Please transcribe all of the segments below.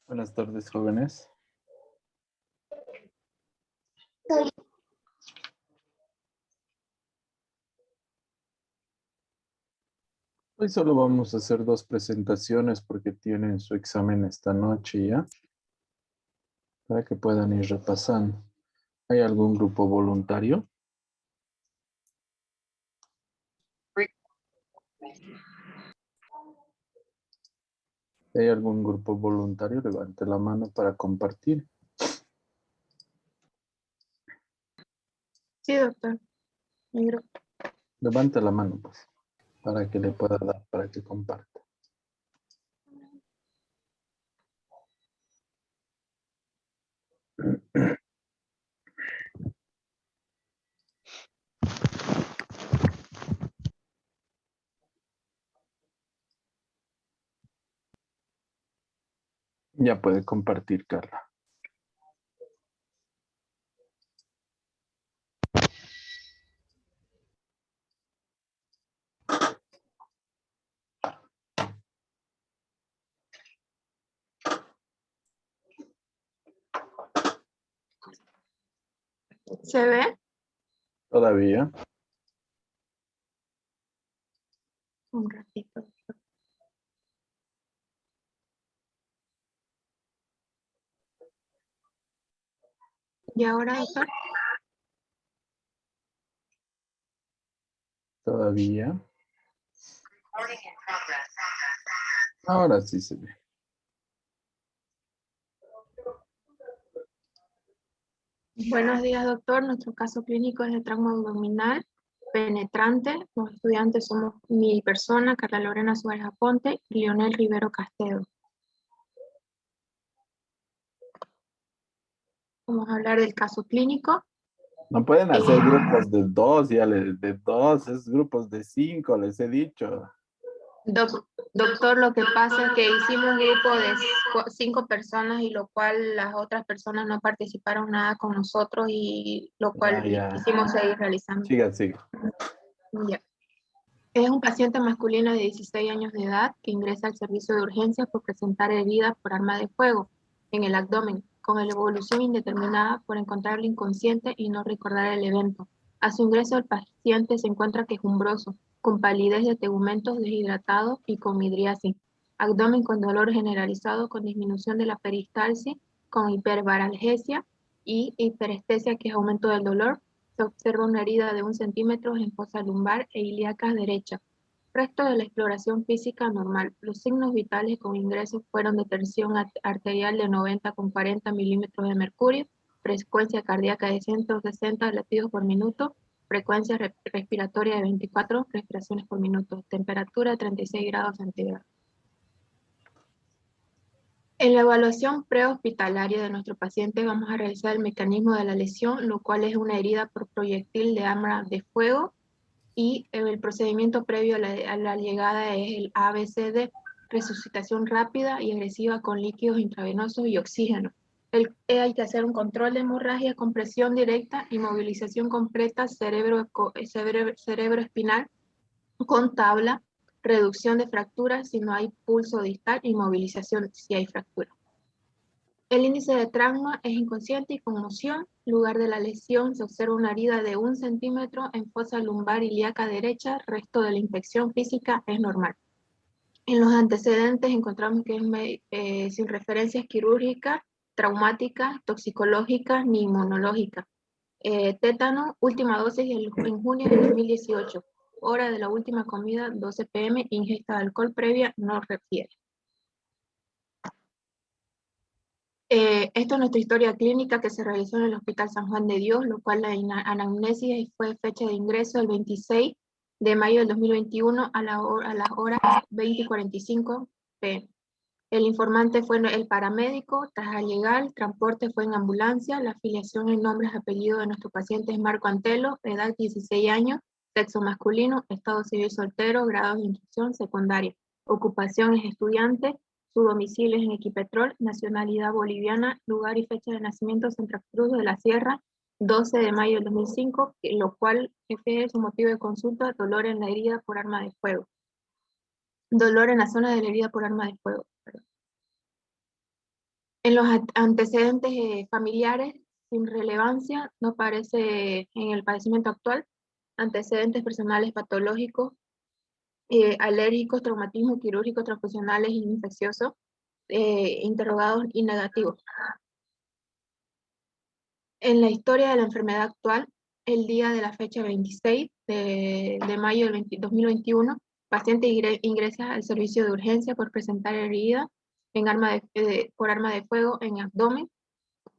Buenas tardes, jóvenes. Hoy solo vamos a hacer dos presentaciones porque tienen su examen esta noche ya, para que puedan ir repasando. ¿Hay algún grupo voluntario? Si hay algún grupo voluntario, levante la mano para compartir. Sí, doctor. Mi grupo. Levante la mano, pues, para que le pueda dar, para que comparta. Ya puede compartir, Carla. ¿Se ve? Todavía. Un ratito. ¿Y ahora, doctor? Todavía. Ahora sí se ve. Buenos días, doctor. Nuestro caso clínico es de trauma abdominal penetrante. Los estudiantes somos mi persona, Carla Lorena Suárez Aponte y Leonel Rivero Castedo. Vamos a hablar del caso clínico. No pueden hacer grupos de dos, de dos, es grupos de 5, les he dicho. Doctor, lo que pasa es que hicimos un grupo de 5 personas y lo cual las otras personas no participaron nada con nosotros y lo cual Ya. quisimos seguir realizando. Siga. Ya. Es un paciente masculino de 16 años de edad que ingresa al servicio de urgencias por presentar heridas por arma de fuego en el abdomen, con la evolución indeterminada por encontrarlo inconsciente y no recordar el evento. A su ingreso, el paciente se encuentra quejumbroso, con palidez de tegumentos, deshidratado y con midriasis. Abdomen con dolor generalizado, con disminución de la peristalsis, con hiperbaralgesia y hiperestesia, que es aumento del dolor. Se observa una herida de 1 centímetro en fosa lumbar e ilíaca derecha. Resto de la exploración física normal. Los signos vitales con ingresos fueron de tensión arterial de 90 con 40 milímetros de mercurio, frecuencia cardíaca de 160 latidos por minuto, frecuencia respiratoria de 24 respiraciones por minuto, temperatura 36 grados centígrados. En la evaluación prehospitalaria de nuestro paciente vamos a realizar el mecanismo de la lesión, lo cual es una herida por proyectil de arma de fuego, y el procedimiento previo a la llegada es el ABCD, resucitación rápida y agresiva con líquidos intravenosos y oxígeno. Hay que hacer un control de hemorragia con presión directa y movilización completa cerebroespinal con tabla, reducción de fracturas si no hay pulso distal y movilización si hay fractura. El índice de trauma es inconsciente y conmoción. Lugar de la lesión se observa una herida de 1 centímetro en fosa lumbar ilíaca derecha. Resto de la infección física es normal. En los antecedentes encontramos que es sin referencias quirúrgicas, traumáticas, toxicológicas ni inmunológicas. Tétano, última dosis en junio de 2018. Hora de la última comida, 12 p.m. Ingesta de alcohol previa no refiere. Esto es nuestra historia clínica que se realizó en el Hospital San Juan de Dios, lo cual la anamnesis fue fecha de ingreso el 26 de mayo del 2021 a las horas 20:45 p.m. El informante fue el paramédico. Tras llegar, el transporte fue en ambulancia. La afiliación en nombres y apellidos de nuestro paciente es Marco Antelo, edad 16 años, sexo masculino, estado civil soltero, grado de instrucción secundaria. Ocupación es estudiante. Su domicilio es en Equipetrol, nacionalidad boliviana, lugar y fecha de nacimiento Santa Cruz de la Sierra, 12 de mayo del 2005, lo cual es su motivo de consulta, dolor en la herida por arma de fuego. Dolor en la zona de la herida por arma de fuego. En los antecedentes familiares, sin relevancia, no aparece en el padecimiento actual, antecedentes personales patológicos, alérgicos, traumatismos quirúrgicos, transfusionales y infecciosos, interrogados y negativos. En la historia de la enfermedad actual, el día de la fecha 26 de mayo del 2021, paciente ingresa al servicio de urgencia por presentar herida por arma de fuego en abdomen,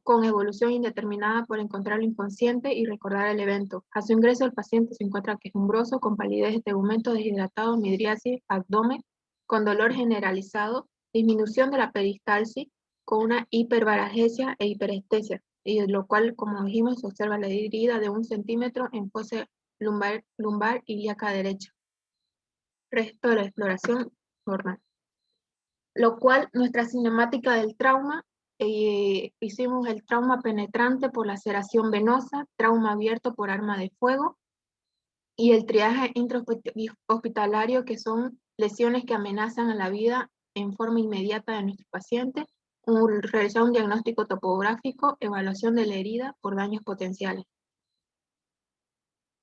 con evolución indeterminada por encontrarlo inconsciente y recordar el evento. A su ingreso, el paciente se encuentra quejumbroso, con palidez, tegumento, deshidratado, midriasis, abdomen, con dolor generalizado, disminución de la peristalsis, con una hiperbaralgesia e hiperestesia, y lo cual, como dijimos, se observa la herida de 1 centímetro en fosa lumbar ilíaca derecha. Resto de la exploración normal. Lo cual, nuestra cinemática del trauma, hicimos el trauma penetrante por laceración venosa, trauma abierto por arma de fuego, y el triaje intrahospitalario, que son lesiones que amenazan a la vida en forma inmediata de nuestro paciente, realizar un diagnóstico topográfico, evaluación de la herida por daños potenciales.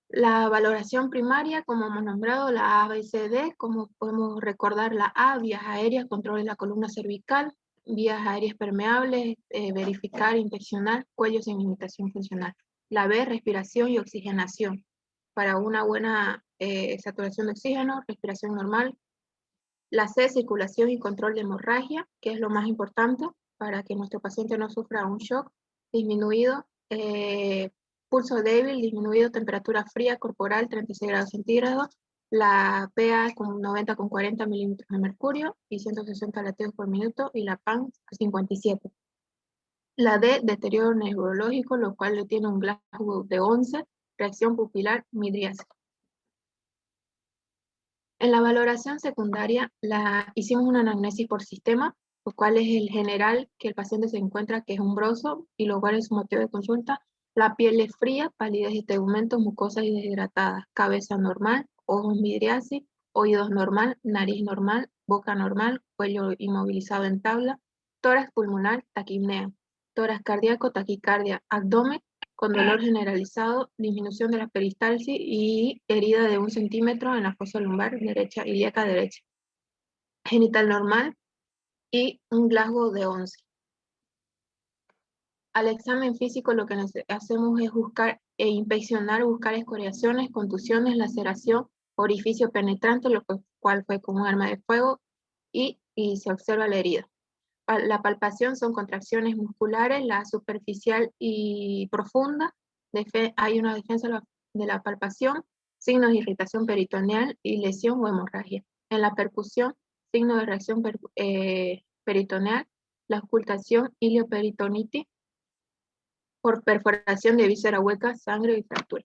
La valoración primaria, como hemos nombrado, la ABCD, como podemos recordar la A, vías aéreas, control de la columna cervical, vías aéreas permeables, verificar, inspeccionar, cuello sin limitación funcional. La B, respiración y oxigenación. Para una buena saturación de oxígeno, respiración normal. La C, circulación y control de hemorragia, que es lo más importante para que nuestro paciente no sufra un shock disminuido. Pulso débil, disminuido, temperatura fría corporal 36 grados centígrados, la PA con 90 con 40 milímetros de mercurio y 160 latidos por minuto, y la PAN a 57. La D, deterioro neurológico, lo cual le tiene un Glasgow de 11, reacción pupilar, midriasis. En la valoración secundaria hicimos una anamnesis por sistema, lo cual es el general, que el paciente se encuentra quejumbroso, y lo cual es su motivo de consulta. La piel es fría, palidez y tegumentos, mucosas y deshidratadas, cabeza normal, ojos midriasis, oídos normal, nariz normal, boca normal, cuello inmovilizado en tabla, tórax pulmonar, taquipnea, tórax cardíaco, taquicardia, abdomen con dolor generalizado, disminución de la peristalsis y herida de 1 centímetro en la fosa lumbar derecha, ilíaca derecha. Genital normal y un Glasgow de 11. Al examen físico lo que hacemos es buscar e inspeccionar, buscar escoriaciones, contusiones, laceración, orificio penetrante, lo cual fue con un arma de fuego, y se observa la herida. La palpación son contracciones musculares, la superficial y profunda. Hay una defensa de la palpación, signos de irritación peritoneal y lesión o hemorragia. En la percusión, signos de reacción peritoneal, la ocultación ilioperitonitis por perforación de víscera hueca, sangre y fractura.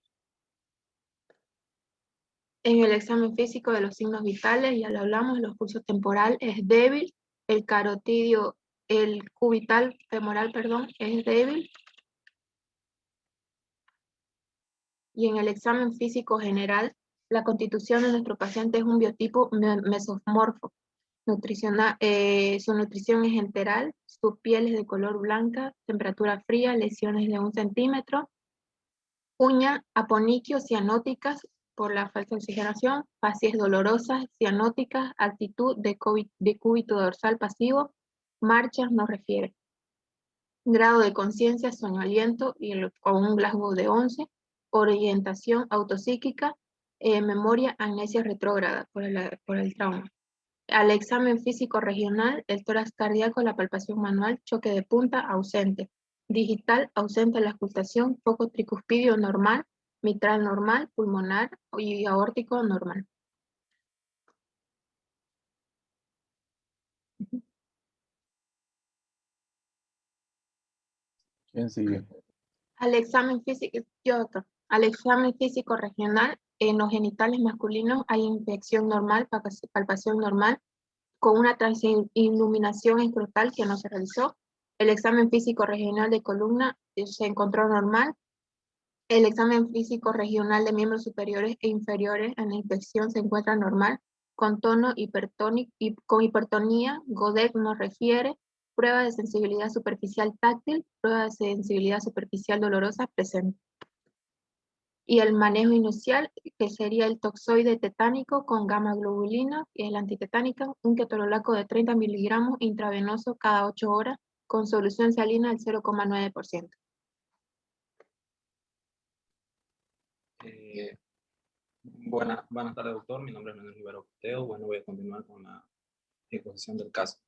En el examen físico de los signos vitales, ya lo hablamos, los pulsos temporal es débil, el carotidio, el cubital femoral, perdón, es débil. Y en el examen físico general, la constitución de nuestro paciente es un biotipo mesomorfo. Su nutrición es enteral, su piel es de color blanca, temperatura fría, lesiones de 1 centímetro, uña aponiquio cianóticas por la falta de oxigenación, facies dolorosas, cianóticas, actitud de cúbito dorsal pasivo, marchas no refiere. Grado de conciencia, sueño aliento con un Glasgow de 11, orientación autopsíquica, memoria, amnesia retrógrada por el trauma. Al examen físico regional, el tórax cardíaco, la palpación manual, choque de punta, ausente. Digital, ausente la auscultación, foco tricuspidio normal, mitral normal, pulmonar y aórtico normal. ¿Quién sigue? Al examen físico regional, en los genitales masculinos hay infección normal, palpación normal, con una transiluminación escrotal que no se realizó. El examen físico regional de columna se encontró normal. El examen físico regional de miembros superiores e inferiores en la infección se encuentra normal, con tono hipertónico y con hipertonía. Godek no refiere. Prueba de sensibilidad superficial táctil, prueba de sensibilidad superficial dolorosa presente. Y el manejo inicial, que sería el toxoide tetánico con gamma globulina, que es la antitetánica, un ketorolaco de 30 miligramos intravenoso cada 8 horas, con solución salina del 0,9%. Buenas tardes, doctor. Mi nombre es Manuel Rivero Coteo. Bueno, voy a continuar con la exposición del caso.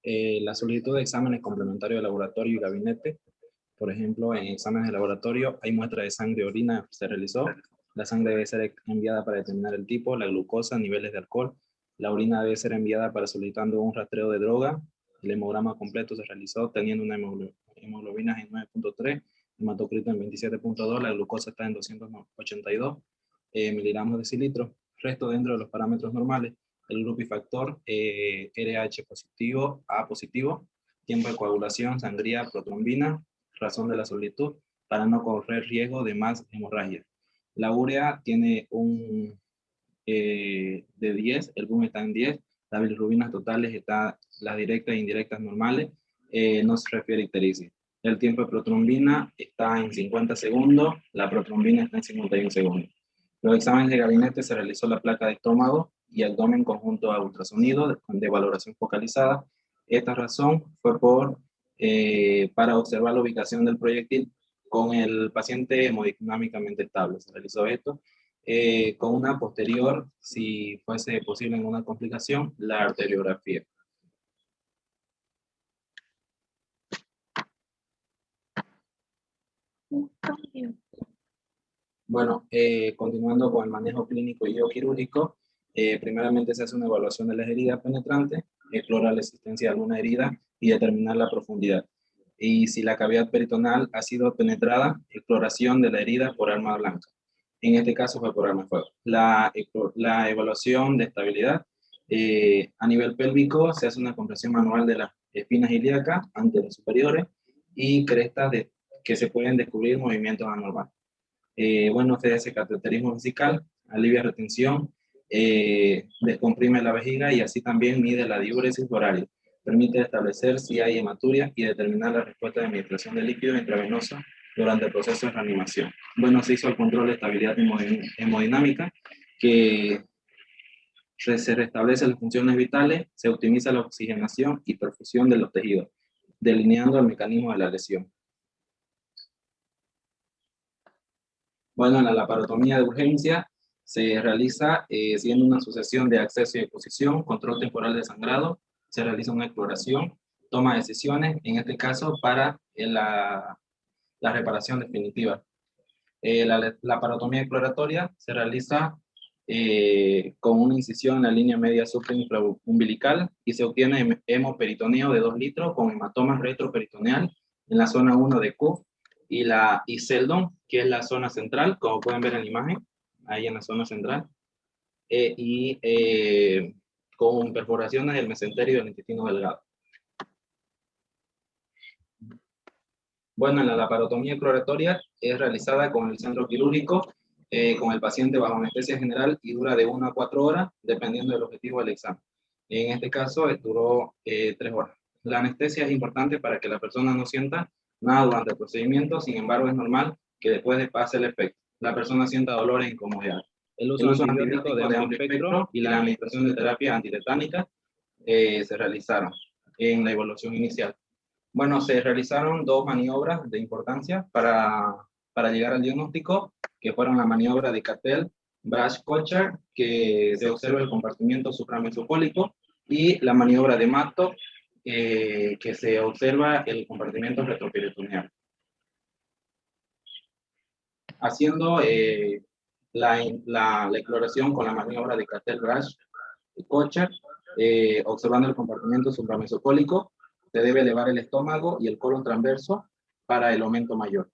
La solicitud de exámenes complementarios de laboratorio y gabinete. Por ejemplo, en exámenes de laboratorio hay muestra de sangre y orina que se realizó. La sangre debe ser enviada para determinar el tipo, la glucosa, niveles de alcohol. La orina debe ser enviada para solicitando un rastreo de droga. El hemograma completo se realizó teniendo una hemoglobina en 9.3, hematocrito en 27.2, la glucosa está en 282 miligramos de cilitro. Resto dentro de los parámetros normales. El grupo y factor RH positivo, A positivo, tiempo de coagulación, sangría, protrombina, razón de la solicitud, para no correr riesgo de más hemorragia. La urea tiene un de 10, el boom está en 10, las bilirrubinas totales están las directas e indirectas normales, no se refiere a ictericia. El tiempo de protrombina está en 50 segundos, la protrombina está en 51 segundos. Los exámenes de gabinete se realizó la placa de estómago y abdomen conjunto a ultrasonido de valoración focalizada. Esta razón fue para observar la ubicación del proyectil con el paciente hemodinámicamente estable. Se realizó esto con una posterior, si fuese posible en una complicación, la arteriografía. Bueno, continuando con el manejo clínico y quirúrgico, primeramente se hace una evaluación de las heridas penetrantes, explorar la existencia de alguna herida y determinar la profundidad. Y si la cavidad peritoneal ha sido penetrada, exploración de la herida por arma blanca. En este caso fue por arma de fuego. La evaluación de estabilidad a nivel pélvico se hace una compresión manual de las espinas ilíacas anteriores superiores y crestas que se pueden descubrir movimientos anormales. Bueno, se hace cateterismo vesical, alivia retención, descomprime la vejiga y así también mide la diuresis horaria. Permite establecer si hay hematuria y determinar la respuesta de administración de líquido intravenoso durante el proceso de reanimación. Bueno, se hizo el control de estabilidad hemodinámica, que se restablecen las funciones vitales, se optimiza la oxigenación y perfusión de los tejidos, delineando el mecanismo de la lesión. Bueno, la laparotomía de urgencia se realiza siguiendo una sucesión de acceso y exposición, control temporal de sangrado, se realiza una exploración, toma de decisiones, en este caso para la reparación definitiva. La laparotomía exploratoria se realiza con una incisión en la línea media supraumbilical y se obtiene hemoperitoneo de 2 litros con hematoma retroperitoneal en la zona 1 de Q y la Iseldon, que es la zona central, como pueden ver en la imagen, ahí en la zona central, con perforaciones del mesenterio del intestino delgado. Bueno, la laparotomía exploratoria es realizada con el centro quirúrgico, con el paciente bajo anestesia general y dura de 1 a 4 horas, dependiendo del objetivo del examen. En este caso, duró 3 horas. La anestesia es importante para que la persona no sienta nada durante el procedimiento, sin embargo, es normal que después de pase el efecto, la persona sienta dolor e incomodidad. El uso antibiótico de amplio espectro y la administración de terapia antitetánica se realizaron en la evaluación inicial. Bueno, se realizaron 2 maniobras de importancia para llegar al diagnóstico, que fueron la maniobra de Cattell-Brasch-Kocher, que se observa el compartimiento supramesocólico, y la maniobra de Matto, que se observa el compartimiento retroperitoneal. Haciendo la exploración con la maniobra de Cattell-Brasch-Kocher, observando el compartimiento supramesocólico, se debe elevar el estómago y el colon transverso para el aumento mayor.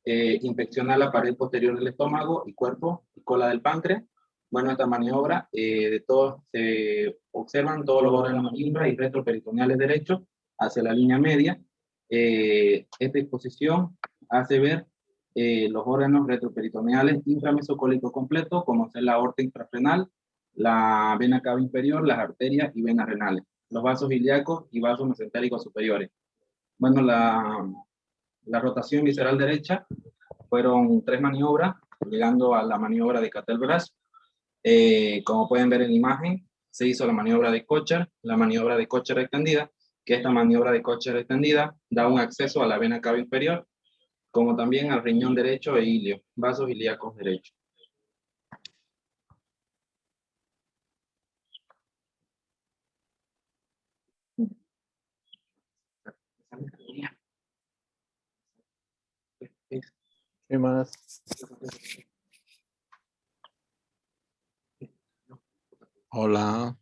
Inspeccionar la pared posterior del estómago y cuerpo y cola del páncreas. Bueno, esta maniobra, se observan todos los órganos infra y retroperitoneales derechos hacia la línea media. Esta exposición hace ver los órganos retroperitoneales inframesocólicos completos, como es la aorta infrafrenal, la vena cava inferior, las arterias y venas renales, los vasos ilíacos y vasos mesentéricos superiores. Bueno, la rotación visceral derecha fueron 3 maniobras, llegando a la maniobra de Kettlebell. Como pueden ver en la imagen, se hizo la maniobra de Kocher, la maniobra de Kocher extendida, que esta maniobra de Kocher extendida da un acceso a la vena cava inferior, como también al riñón derecho e ilio, vasos ilíacos derechos. ¿Qué más? Hola.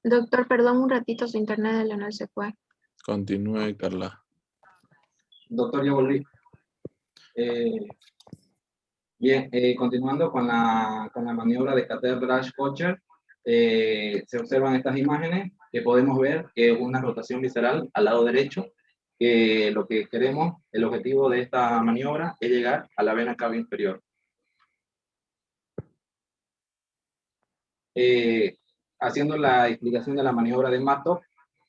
Doctor, perdón un ratito, su internet de Leonel se fue. Continúe, Carla. Doctor, yo volví. Bien, continuando con la maniobra de Kettlebell Kocher, se observan estas imágenes que podemos ver que es una rotación visceral al lado derecho, que lo que queremos, el objetivo de esta maniobra es llegar a la vena cava inferior. Haciendo la explicación de la maniobra de Mattock,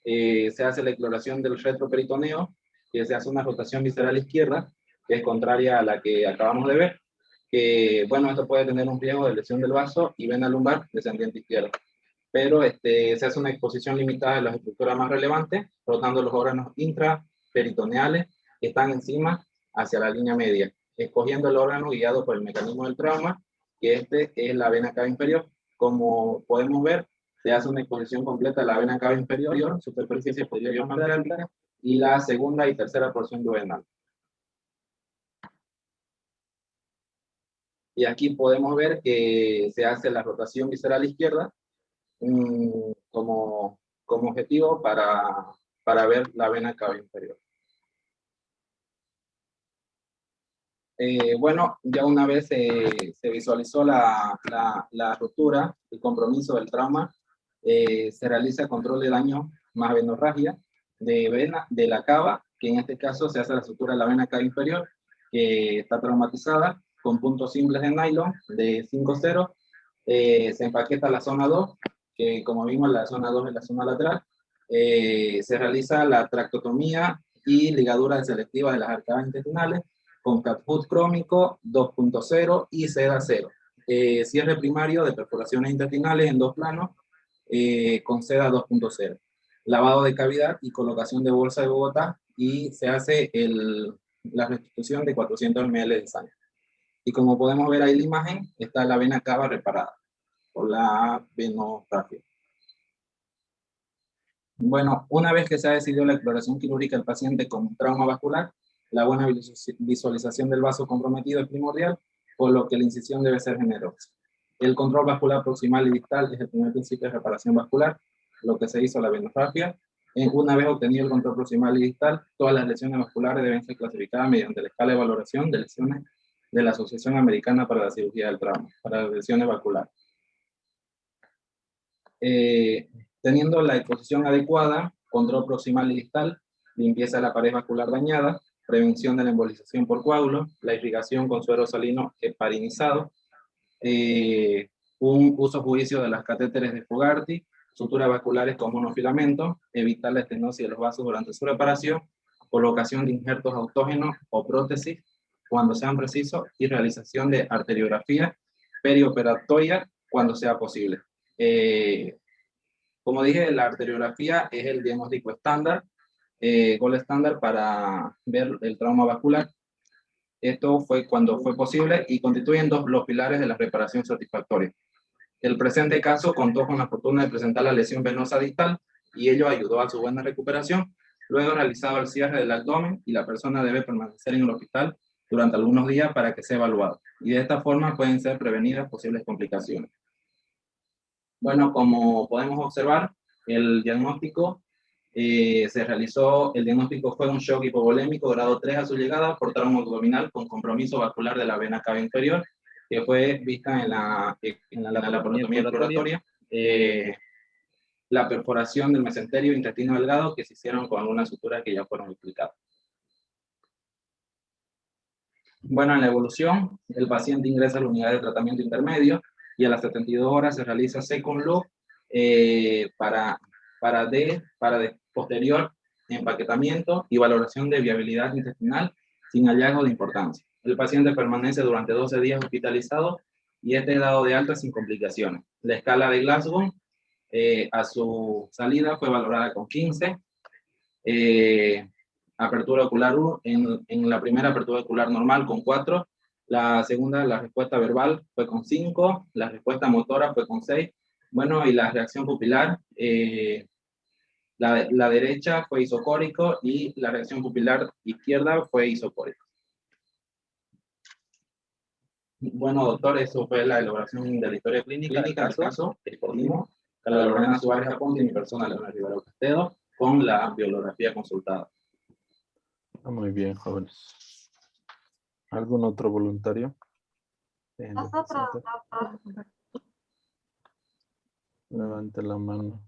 se hace la exploración del retroperitoneo, que se hace una rotación visceral izquierda, que es contraria a la que acabamos de ver, que bueno, esto puede tener un riesgo de lesión del vaso y vena lumbar descendiente izquierda. Pero se hace una exposición limitada de las estructuras más relevantes, rotando los órganos intraperitoneales que están encima hacia la línea media, escogiendo el órgano guiado por el mecanismo del trauma, que es la vena cava inferior. Como podemos ver, se hace una exposición completa de la vena cava inferior, superficie posterior más alta, y la segunda y tercera porción duodenal. Y aquí podemos ver que se hace la rotación visceral izquierda como objetivo para ver la vena cava inferior. Bueno, ya una vez se visualizó la ruptura y compromiso del trauma, se realiza control de daño más venorragia de vena de la cava, que en este caso se hace la sutura de la vena cava inferior, que está traumatizada, con puntos simples de nylon de 5-0. Se empaqueta la zona 2, que como vimos la zona 2 es la zona lateral. Se realiza la tractotomía y ligadura selectiva de las arcadas intestinales con cat-foot crómico 2.0 y seda 0. Cierre primario de perforaciones intestinales en 2 planos con seda 2.0. Lavado de cavidad y colocación de bolsa de Bogotá, y se hace la restitución de 400 ml de sangre. Y como podemos ver ahí en la imagen, está la vena cava reparada por la venografía. Bueno, una vez que se ha decidido la exploración quirúrgica del paciente con trauma vascular, la buena visualización del vaso comprometido es primordial, por lo que la incisión debe ser generosa. El control vascular proximal y distal es el primer principio de reparación vascular, lo que se hizo la venografía. Una vez obtenido el control proximal y distal, todas las lesiones vasculares deben ser clasificadas mediante la escala de valoración de lesiones de la Asociación Americana para la Cirugía del Trauma, para las lesiones vasculares. Teniendo la exposición adecuada, control proximal y distal, limpieza de la pared vascular dañada, prevención de la embolización por coágulos, la irrigación con suero salino heparinizado, un uso juicio de las catéteres de Fogarty, suturas vasculares con monofilamento, evitar la estenosis de los vasos durante su reparación, colocación de injertos autógenos o prótesis cuando sean precisos, y realización de arteriografía perioperatoria cuando sea posible. Como dije, la arteriografía es el diagnóstico estándar, gold estándar para ver el trauma vascular. Esto fue cuando fue posible y constituyen los pilares de la reparación satisfactoria. El presente caso contó con la fortuna de presentar la lesión venosa distal y ello ayudó a su buena recuperación. Luego realizado el cierre del abdomen y la persona debe permanecer en el hospital durante algunos días para que sea evaluado. Y de esta forma pueden ser prevenidas posibles complicaciones. Bueno, como podemos observar, el diagnóstico el diagnóstico fue un shock hipovolémico grado 3 a su llegada por trauma abdominal con compromiso vascular de la vena cava inferior, que fue vista en la laparotomía exploratoria, la perforación del mesenterio intestino delgado que se hicieron con algunas suturas que ya fueron explicadas. Bueno, en la evolución, el paciente ingresa a la unidad de tratamiento intermedio y a las 72 horas se realiza second look para posterior empaquetamiento y valoración de viabilidad intestinal sin hallazgo de importancia. El paciente permanece durante 12 días hospitalizado y este es dado de alta sin complicaciones. La escala de Glasgow a su salida fue valorada con 15. Apertura ocular en la primera apertura ocular normal con 4, la segunda, la respuesta verbal fue con 5, la respuesta motora fue con 6, bueno, y la reacción pupilar, la derecha fue isocórico y la reacción pupilar izquierda fue isocórico. Bueno, doctor, eso fue la elaboración de la historia clínica del caso, exponimos Carla Lorena Suárez Aponte y mi persona, Leonardo Rivera Castedo, con la bibliografía consultada. Muy bien, jóvenes. ¿Algún otro voluntario? Nosotros, doctor. Levante la mano.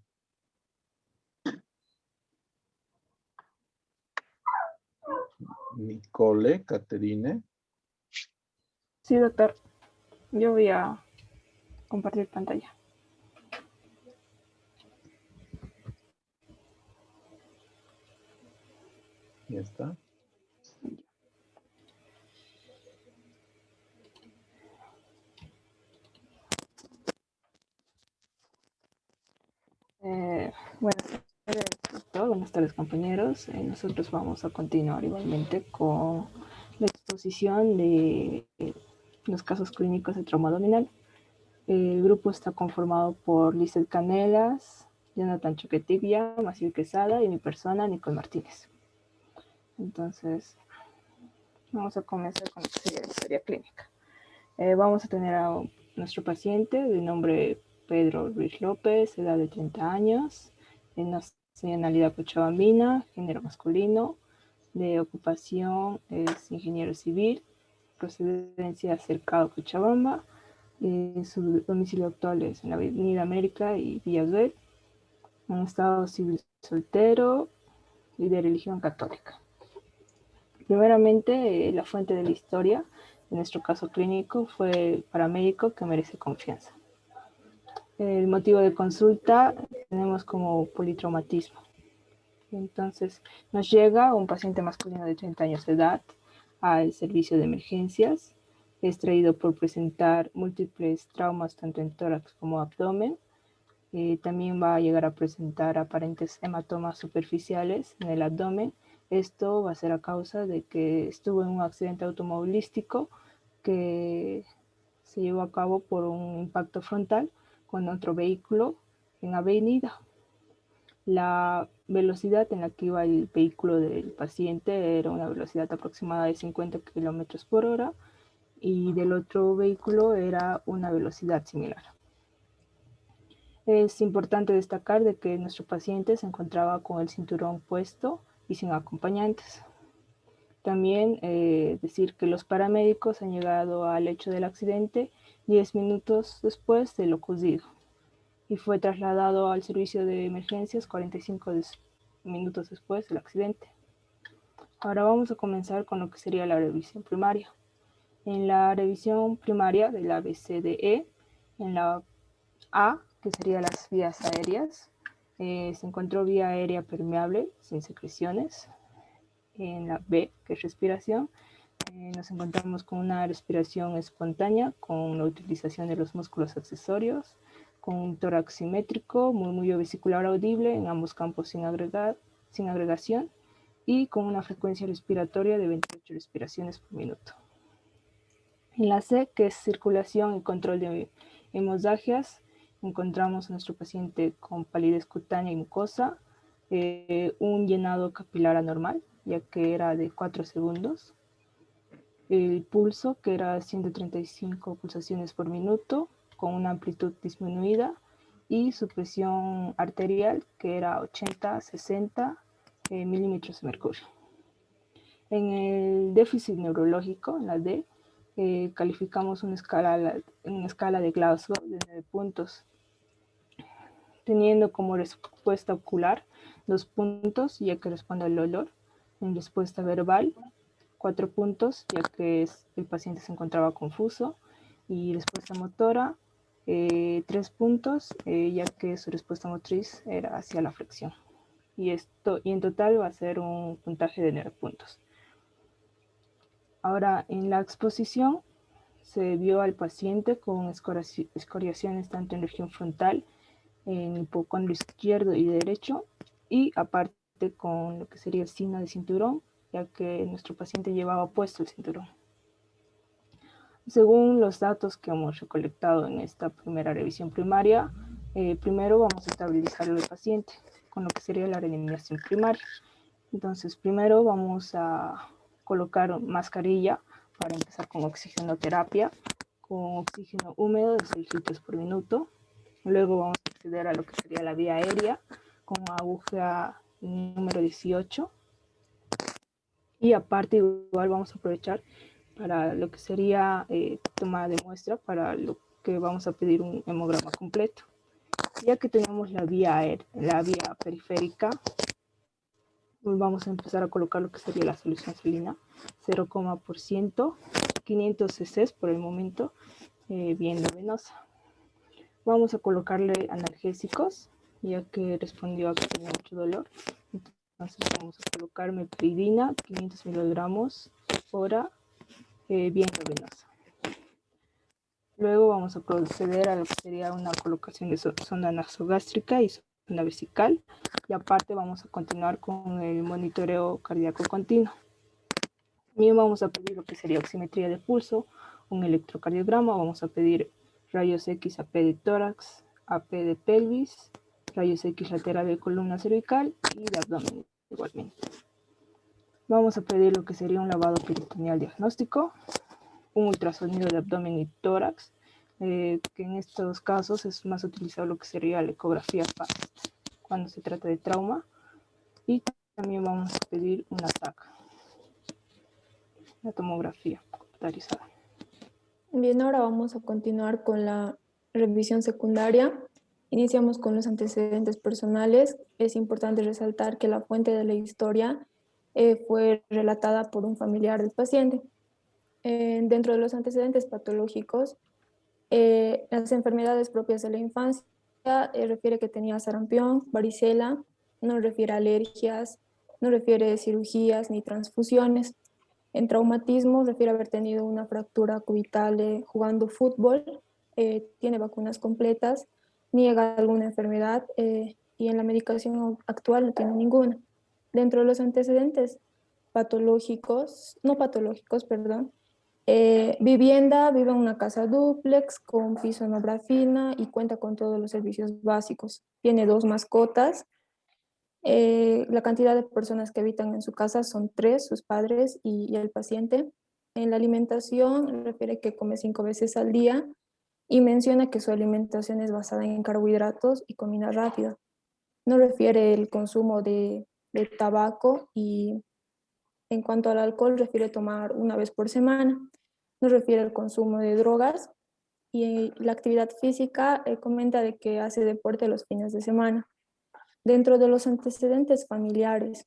Nicole, Caterine. Sí, doctor. Yo voy a compartir pantalla. Ya está. Buenas tardes, doctor. Buenas tardes, compañeros. Nosotros vamos a continuar igualmente con la exposición de los casos clínicos de trauma abdominal. El grupo está conformado por Lizeth Canelas, Jonathan Choquetibia, Maciel Quesada y mi persona, Nicole Martínez. Entonces, vamos a comenzar con lo que sería la historia clínica. Vamos a tener a nuestro paciente de nombre Pedro Ruiz López, edad de 30 años, en nacionalidad cochabambina, género masculino, de ocupación es ingeniero civil, procedencia cercado Cochabamba, su domicilio actual es en la Avenida América y Villasuel, un estado civil soltero y de religión católica. Primeramente, la fuente de la historia, en nuestro caso clínico, fue el paramédico que merece confianza. El motivo de consulta tenemos como politraumatismo. Entonces, nos llega un paciente masculino de 30 años de edad al servicio de emergencias, extraído por presentar múltiples traumas tanto en tórax como abdomen. También va a llegar a presentar aparentes hematomas superficiales en el abdomen. Esto va a ser a causa de que estuvo en un accidente automovilístico que se llevó a cabo por un impacto frontal con otro vehículo en avenida. La velocidad en la que iba el vehículo del paciente era una velocidad aproximada de 50 km por hora y del otro vehículo era una velocidad similar. Es importante destacar de que nuestro paciente se encontraba con el cinturón puesto y sin acompañantes. También decir que los paramédicos han llegado al hecho del accidente 10 minutos después de lo ocurrido y fue trasladado al servicio de emergencias 45 minutos después del accidente. Ahora vamos a comenzar con lo que sería la revisión primaria. En la revisión primaria de la BCDE, en la A, que serían las vías aéreas, se encontró vía aérea permeable sin secreciones. En la B, que es respiración, nos encontramos con una respiración espontánea con la utilización de los músculos accesorios, con un tórax simétrico, murmullo vesicular audible en ambos campos sin agregación y con una frecuencia respiratoria de 28 respiraciones por minuto. En la C, que es circulación y control de hemorragias, encontramos a nuestro paciente con palidez cutánea y mucosa, un llenado capilar anormal, ya que era de 4 segundos, el pulso, que era 135 pulsaciones por minuto, con una amplitud disminuida, y su presión arterial, que era 80-60 milímetros de mercurio. En el déficit neurológico, en la D, calificamos una escala de Glasgow de 9 puntos, teniendo como respuesta ocular 2 puntos, ya que responde al olor. En respuesta verbal, 4 puntos, ya que el paciente se encontraba confuso, y respuesta motora 3 puntos, ya que su respuesta motriz era hacia la flexión. Y en total va a ser un puntaje de 9 puntos. Ahora, en la exposición se vio al paciente con escoriaciones tanto en región frontal, en el hipocondrio izquierdo y derecho, y aparte con lo que sería el signo de cinturón, ya que nuestro paciente llevaba puesto el cinturón. Según los datos que hemos recolectado en esta primera revisión primaria, primero vamos a estabilizar al paciente con lo que sería la reanimación primaria. Entonces, primero vamos a colocar mascarilla para empezar con oxigenoterapia, con oxígeno húmedo de 6 litros por minuto. Luego vamos a acceder a lo que sería la vía aérea con aguja número 18. Y aparte, igual vamos a aprovechar para lo que sería toma de muestra, para lo que vamos a pedir un hemograma completo. Ya que tenemos la vía periférica, pues vamos a empezar a colocar lo que sería la solución salina, 0,%, 500 cc por el momento, vía venosa. Vamos a colocarle analgésicos, ya que respondió a que tenía mucho dolor. Entonces vamos a colocar mepridina, 500 miligramos hora, vía venosa. Luego vamos a proceder a lo que sería una colocación de sonda nasogástrica y sonda vesical, y aparte vamos a continuar con el monitoreo cardíaco continuo. También vamos a pedir lo que sería oximetría de pulso, un electrocardiograma, vamos a pedir rayos X AP de tórax, AP de pelvis, rayos X lateral de columna cervical y de abdomen igualmente. Vamos a pedir lo que sería un lavado peritoneal diagnóstico, un ultrasonido de abdomen y tórax, que en estos casos es más utilizado lo que sería la ecografía FAST cuando se trata de trauma, y también vamos a pedir una TAC, la tomografía computarizada. Bien, ahora vamos a continuar con la revisión secundaria. Iniciamos con los antecedentes personales. Es importante resaltar que la fuente de la historia fue relatada por un familiar del paciente. Dentro de los antecedentes patológicos, las enfermedades propias de la infancia refiere que tenía sarampión, varicela, no refiere a alergias, no refiere a cirugías ni transfusiones. En traumatismo refiere a haber tenido una fractura cubital jugando fútbol, tiene vacunas completas, niega alguna enfermedad y en la medicación actual no tiene ninguna. Dentro de los antecedentes vivienda, vive en una casa dúplex con piso en obra fina y cuenta con todos los servicios básicos. Tiene 2 mascotas. La cantidad de personas que habitan en su casa son 3, sus padres y el paciente. En la alimentación refiere que come 5 veces al día y menciona que su alimentación es basada en carbohidratos y comida rápida. No refiere el consumo de tabaco y en cuanto al alcohol refiere tomar 1 vez por semana. No refiere el consumo de drogas y la actividad física comenta de que hace deporte los fines de semana. Dentro de los antecedentes familiares,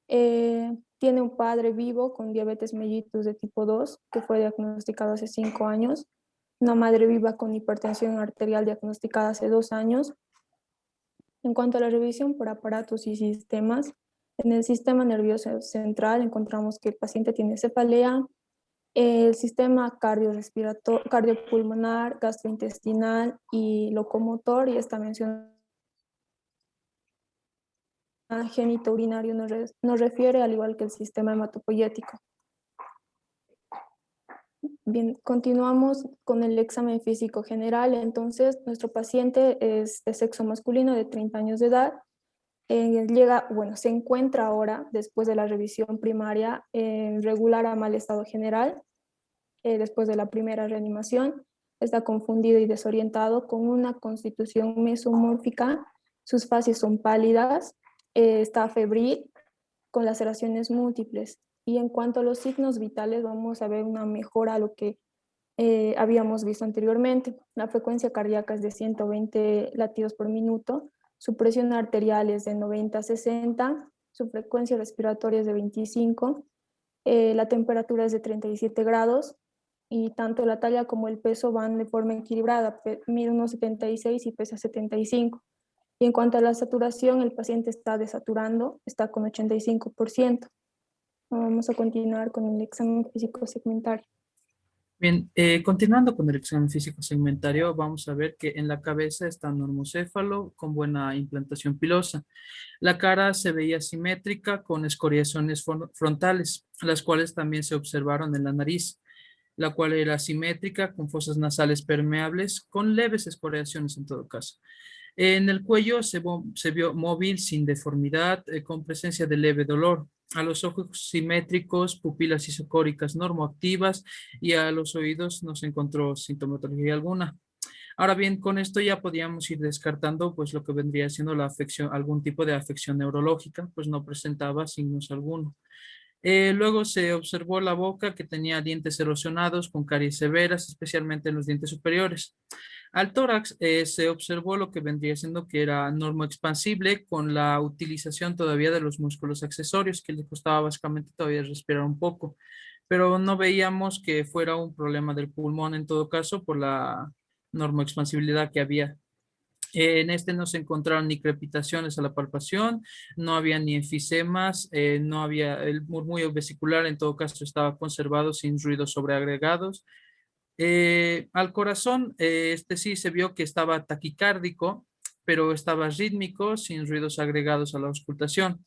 tiene un padre vivo con diabetes mellitus de tipo 2 que fue diagnosticado hace 5 años, una madre viva con hipertensión arterial diagnosticada hace 2 años. En cuanto a la revisión por aparatos y sistemas, en el sistema nervioso central encontramos que el paciente tiene cefalea, el sistema cardiopulmonar, gastrointestinal y locomotor, y esta mención genitourinario nos refiere al igual que el sistema hematopoyético. Bien, continuamos con el examen físico general. Entonces, nuestro paciente es de sexo masculino de 30 años de edad. Se encuentra ahora, después de la revisión primaria, regular a mal estado general. Después de la primera reanimación, está confundido y desorientado con una constitución mesomórfica. Sus fases son pálidas, está febril, con laceraciones múltiples. Y en cuanto a los signos vitales, vamos a ver una mejora a lo que habíamos visto anteriormente. La frecuencia cardíaca es de 120 latidos por minuto, su presión arterial es de 90 a 60, su frecuencia respiratoria es de 25, La temperatura es de 37 grados y tanto la talla como el peso van de forma equilibrada. Mide unos 76 y pesa 75. Y en cuanto a la saturación, el paciente está desaturando, está con 85%. Vamos a continuar con el examen físico segmentario. Bien, continuando con el examen físico segmentario, vamos a ver que en la cabeza está normocéfalo con buena implantación pilosa. La cara se veía simétrica con escoriaciones frontales, las cuales también se observaron en la nariz, la cual era simétrica con fosas nasales permeables con leves escoriaciones en todo caso. En el cuello se vio móvil, sin deformidad, con presencia de leve dolor. A los ojos simétricos, pupilas isocóricas normoactivas y a los oídos no se encontró sintomatología alguna. Ahora bien, con esto ya podíamos ir descartando pues lo que vendría siendo la afección, algún tipo de afección neurológica, pues no presentaba signos alguno. Luego se observó la boca que tenía dientes erosionados con caries severas, especialmente en los dientes superiores. Al tórax se observó lo que vendría siendo que era normoexpansible con la utilización todavía de los músculos accesorios, que le costaba básicamente todavía respirar un poco, pero no veíamos que fuera un problema del pulmón en todo caso por la normoexpansibilidad que había. En este no se encontraron ni crepitaciones a la palpación, no había ni enfisemas, no había el murmullo vesicular, en todo caso estaba conservado sin ruidos sobreagregados. Al corazón, este sí se vio que estaba taquicárdico, pero estaba rítmico, sin ruidos agregados a la auscultación.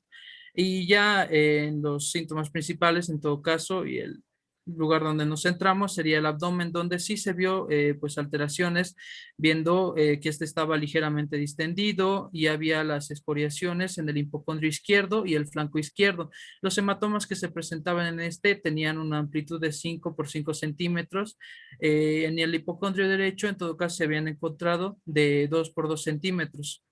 Y ya en los síntomas principales, en todo caso, y el lugar donde nos centramos sería el abdomen, donde sí se vio pues alteraciones, viendo que este estaba ligeramente distendido y había las escoriaciones en el hipocondrio izquierdo y el flanco izquierdo. Los hematomas que se presentaban en este tenían una amplitud de 5 por 5 centímetros. En el hipocondrio derecho, en todo caso, se habían encontrado de 2 por 2 centímetros.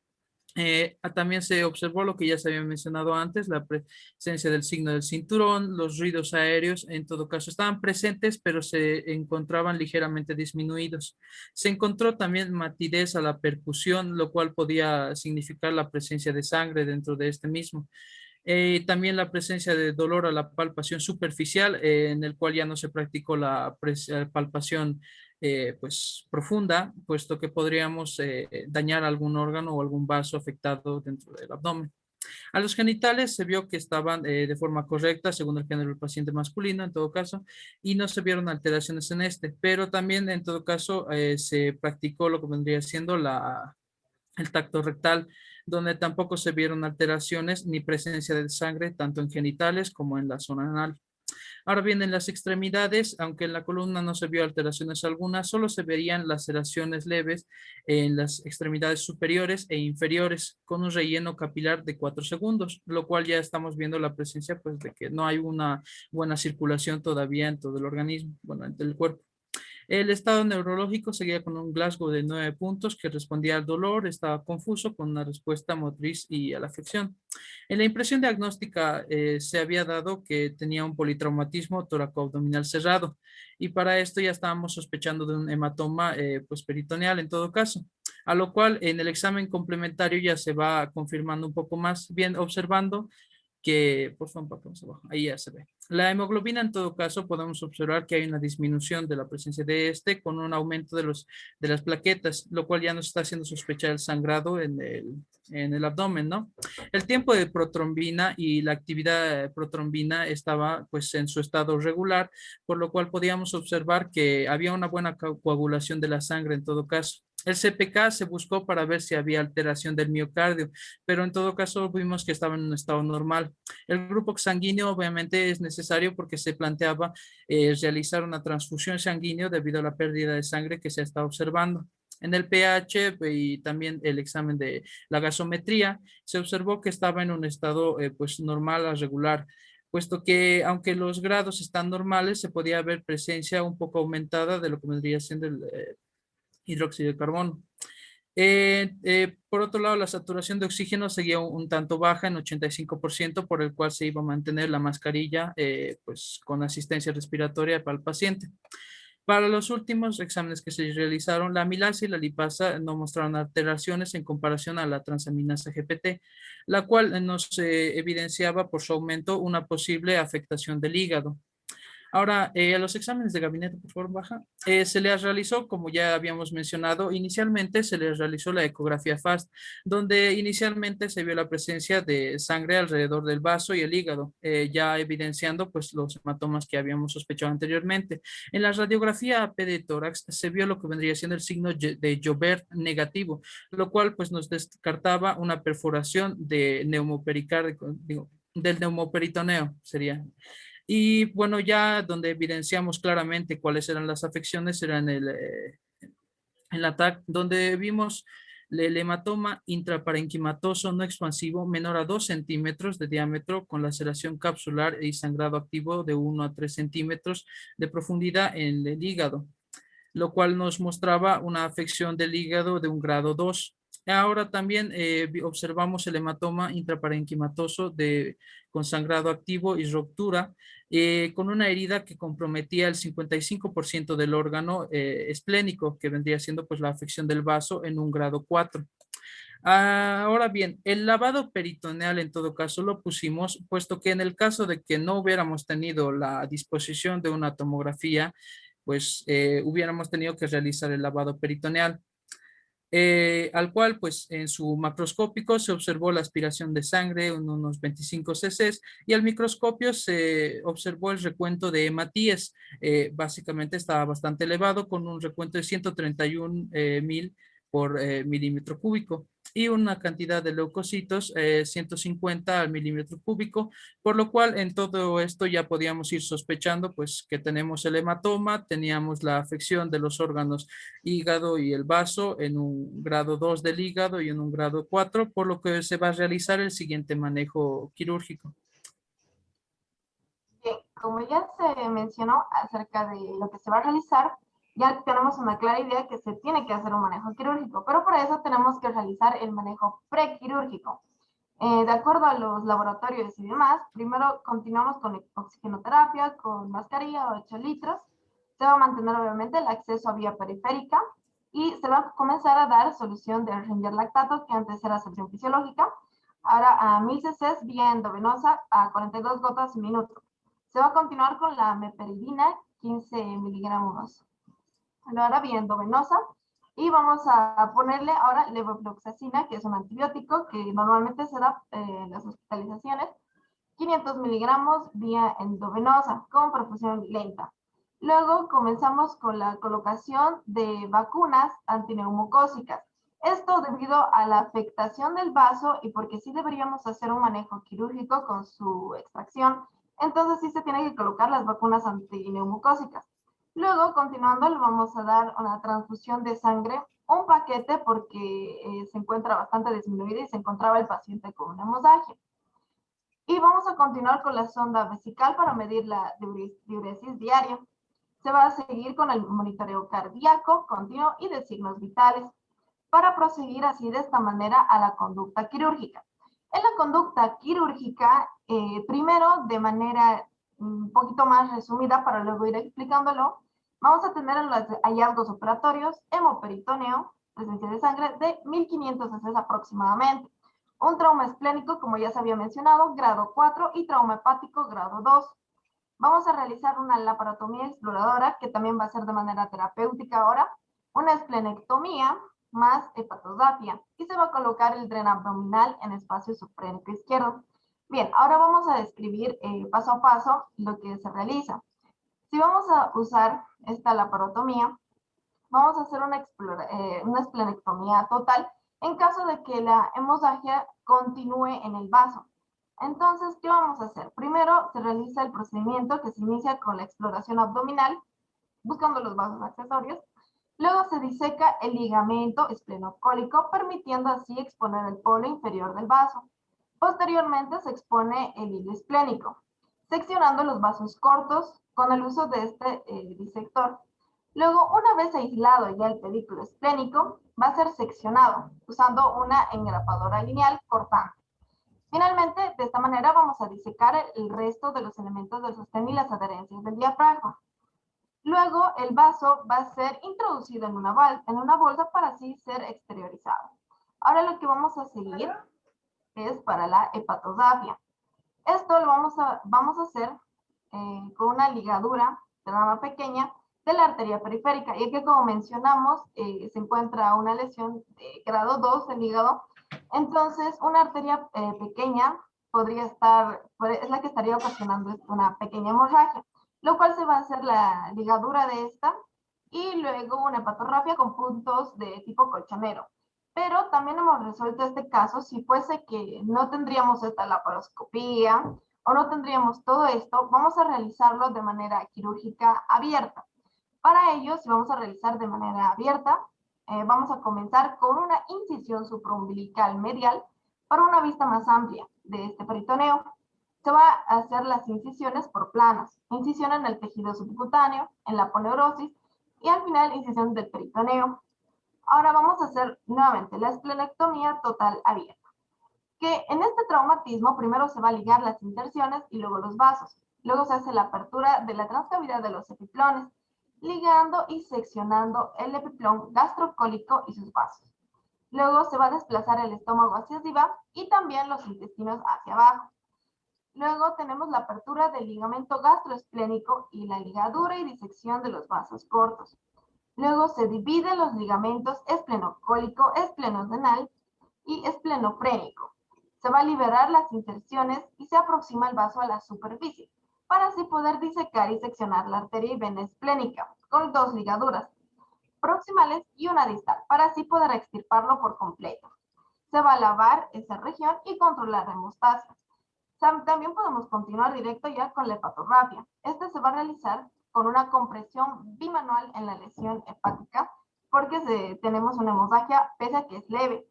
También se observó lo que ya se había mencionado antes, la presencia del signo del cinturón, los ruidos aéreos, en todo caso estaban presentes, pero se encontraban ligeramente disminuidos. Se encontró también matidez a la percusión, lo cual podía significar la presencia de sangre dentro de este mismo. También la presencia de dolor a la palpación superficial, en el cual ya no se practicó la palpación pues profunda, puesto que podríamos dañar algún órgano o algún vaso afectado dentro del abdomen. A los genitales se vio que estaban de forma correcta según el género del paciente masculino en todo caso y no se vieron alteraciones en este, pero también en todo caso se practicó lo que vendría siendo el tacto rectal, donde tampoco se vieron alteraciones ni presencia de sangre tanto en genitales como en la zona anal. Ahora bien, en las extremidades, aunque en la columna no se vio alteraciones algunas, solo se verían laceraciones leves en las extremidades superiores e inferiores con un relleno capilar de 4 segundos, lo cual ya estamos viendo la presencia pues de que no hay una buena circulación todavía en todo el organismo, bueno, en el cuerpo. El estado neurológico seguía con un Glasgow de 9 puntos que respondía al dolor, estaba confuso con una respuesta motriz y a la afección. En la impresión diagnóstica se había dado que tenía un politraumatismo toracoabdominal cerrado y para esto ya estábamos sospechando de un hematoma pues peritoneal en todo caso, a lo cual en el examen complementario ya se va confirmando un poco más, bien observando que, por favor, vamos abajo, ahí ya se ve. La hemoglobina, en todo caso, podemos observar que hay una disminución de la presencia de este con un aumento de las plaquetas, lo cual ya nos está haciendo sospechar el sangrado en el abdomen, ¿no? El tiempo de protrombina y la actividad de protrombina estaba pues en su estado regular, por lo cual podíamos observar que había una buena coagulación de la sangre en todo caso. El CPK se buscó para ver si había alteración del miocardio, pero en todo caso vimos que estaba en un estado normal. El grupo sanguíneo obviamente es necesario porque se planteaba realizar una transfusión sanguínea debido a la pérdida de sangre que se está observando. En el pH y también el examen de la gasometría se observó que estaba en un estado pues normal a regular, puesto que aunque los grados están normales, se podía ver presencia un poco aumentada de lo que vendría siendo el hidróxido de carbono. Por otro lado, la saturación de oxígeno seguía un tanto baja en 85%, por el cual se iba a mantener la mascarilla pues, con asistencia respiratoria para el paciente. Para los últimos exámenes que se realizaron, la amilasa y la lipasa no mostraron alteraciones en comparación a la transaminasa GPT, la cual nos evidenciaba por su aumento una posible afectación del hígado. Ahora, a los exámenes de gabinete, por favor, baja. Se les realizó, como ya habíamos mencionado, inicialmente se les realizó la ecografía FAST, donde inicialmente se vio la presencia de sangre alrededor del vaso y el hígado, ya evidenciando pues los hematomas que habíamos sospechado anteriormente. En la radiografía AP de tórax se vio lo que vendría siendo el signo de Joubert negativo, lo cual pues nos descartaba una perforación de neumopericárdico, digo, del neumoperitoneo sería. Y bueno, ya donde evidenciamos claramente cuáles eran las afecciones, era en la TAC, donde vimos el hematoma intraparenquimatoso no expansivo menor a 2 centímetros de diámetro con laceración capsular y sangrado activo de 1 a 3 centímetros de profundidad en el hígado, lo cual nos mostraba una afección del hígado de un grado 2. Ahora también observamos el hematoma intraparenquimatoso con sangrado activo y ruptura, con una herida que comprometía el 55% del órgano esplénico, que vendría siendo pues la afección del vaso en un grado 4. Ahora bien, el lavado peritoneal en todo caso lo pusimos, puesto que en el caso de que no hubiéramos tenido la disposición de una tomografía, pues hubiéramos tenido que realizar el lavado peritoneal. Al cual pues en su macroscópico se observó la aspiración de sangre en unos 25 cc y al microscopio se observó el recuento de hematíes, básicamente estaba bastante elevado con un recuento de 131.000 por milímetro cúbico y una cantidad de leucocitos 150 al milímetro cúbico, por lo cual en todo esto ya podíamos ir sospechando pues que tenemos el hematoma, teníamos la afección de los órganos hígado y el vaso en un grado 2 del hígado y en un grado 4, por lo que se va a realizar el siguiente manejo quirúrgico. Bien, como ya se mencionó acerca de lo que se va a realizar, ya tenemos una clara idea que se tiene que hacer un manejo quirúrgico, pero para eso tenemos que realizar el manejo prequirúrgico. De acuerdo a los laboratorios y demás, primero continuamos con oxigenoterapia, con mascarilla o 8 litros. Se va a mantener obviamente el acceso a vía periférica y se va a comenzar a dar solución de Ringer lactato, que antes era solución fisiológica, ahora a 1000 cc vía endovenosa a 42 gotas minuto. Se va a continuar con la meperidina, 15 miligramos. Ahora vía endovenosa. Y vamos a ponerle ahora levofloxacina, que es un antibiótico que normalmente se da en las hospitalizaciones, 500 miligramos vía endovenosa con perfusión lenta. Luego comenzamos con la colocación de vacunas antineumocócicas. Esto debido a la afectación del vaso y porque sí deberíamos hacer un manejo quirúrgico con su extracción, entonces sí se tienen que colocar las vacunas antineumocócicas. Luego, continuando, le vamos a dar una transfusión de sangre, un paquete porque se encuentra bastante disminuida y se encontraba el paciente con una hemorragia. Y vamos a continuar con la sonda vesical para medir la diuresis diaria. Se va a seguir con el monitoreo cardíaco continuo y de signos vitales para proseguir así de esta manera a la conducta quirúrgica. En la conducta quirúrgica, primero de manera un poquito más resumida para luego ir explicándolo, vamos a tener los hallazgos operatorios, hemoperitoneo, presencia de sangre de 1500 cc aproximadamente. Un trauma esplénico, como ya se había mencionado, grado 4 y trauma hepático, grado 2. Vamos a realizar una laparotomía exploradora, que también va a ser de manera terapéutica ahora, una esplenectomía más hepatosapia, y se va a colocar el dren abdominal en espacio subfrénico izquierdo. Bien, ahora vamos a describir paso a paso lo que se realiza. Si vamos a usar esta laparotomía, vamos a hacer una esplenectomía total en caso de que la hemorragia continúe en el vaso. Entonces, ¿qué vamos a hacer? Primero se realiza el procedimiento que se inicia con la exploración abdominal, buscando los vasos accesorios. Luego se diseca el ligamento esplenocólico, permitiendo así exponer el polo inferior del vaso. Posteriormente se expone el hilo esplénico, seccionando los vasos cortos con el uso de este disector. Luego, una vez aislado ya el pedículo esplénico, va a ser seccionado usando una engrapadora lineal cortante. Finalmente, de esta manera vamos a disecar el resto de los elementos del sostén y las adherencias del diafragma. Luego el vaso va a ser introducido en una bolsa para así ser exteriorizado. Ahora lo que vamos a seguir es para la hepatosafia. Esto lo vamos a hacer con una ligadura de rama pequeña de la arteria periférica, y que como mencionamos se encuentra una lesión de grado 2 del hígado. Entonces una arteria pequeña podría estar, es la que estaría ocasionando una pequeña hemorragia, lo cual se va a hacer la ligadura de esta y luego una hepatorrafia con puntos de tipo colchonero. Pero también hemos resuelto este caso si fuese que no tendríamos esta laparoscopía o no tendríamos todo esto, vamos a realizarlo de manera quirúrgica abierta. Para ello, si vamos a realizar de manera abierta, vamos a comenzar con una incisión supraumbilical medial para una vista más amplia de este peritoneo. Se va a hacer las incisiones por planas, incisión en el tejido subcutáneo, en la aponeurosis y al final incisión del peritoneo. Ahora vamos a hacer nuevamente la esplenectomía total abierta, que en este traumatismo primero se va a ligar las inserciones y luego los vasos. Luego se hace la apertura de la transcavidad de los epiplones, ligando y seccionando el epiplón gastrocólico y sus vasos. Luego se va a desplazar el estómago hacia arriba y también los intestinos hacia abajo. Luego tenemos la apertura del ligamento gastroesplénico y la ligadura y disección de los vasos cortos. Luego se dividen los ligamentos esplenocólico, esplenodenal y esplenofrénico. Se va a liberar las inserciones y se aproxima el vaso a la superficie, para así poder disecar y seccionar la arteria y vena esplénica, con 2 ligaduras proximales y una distal, para así poder extirparlo por completo. Se va a lavar esa región y controlar la hemostasia. También podemos continuar directo ya con la hepatografia. Este se va a realizar con una compresión bimanual en la lesión hepática, porque tenemos una hemorragia pese a que es leve.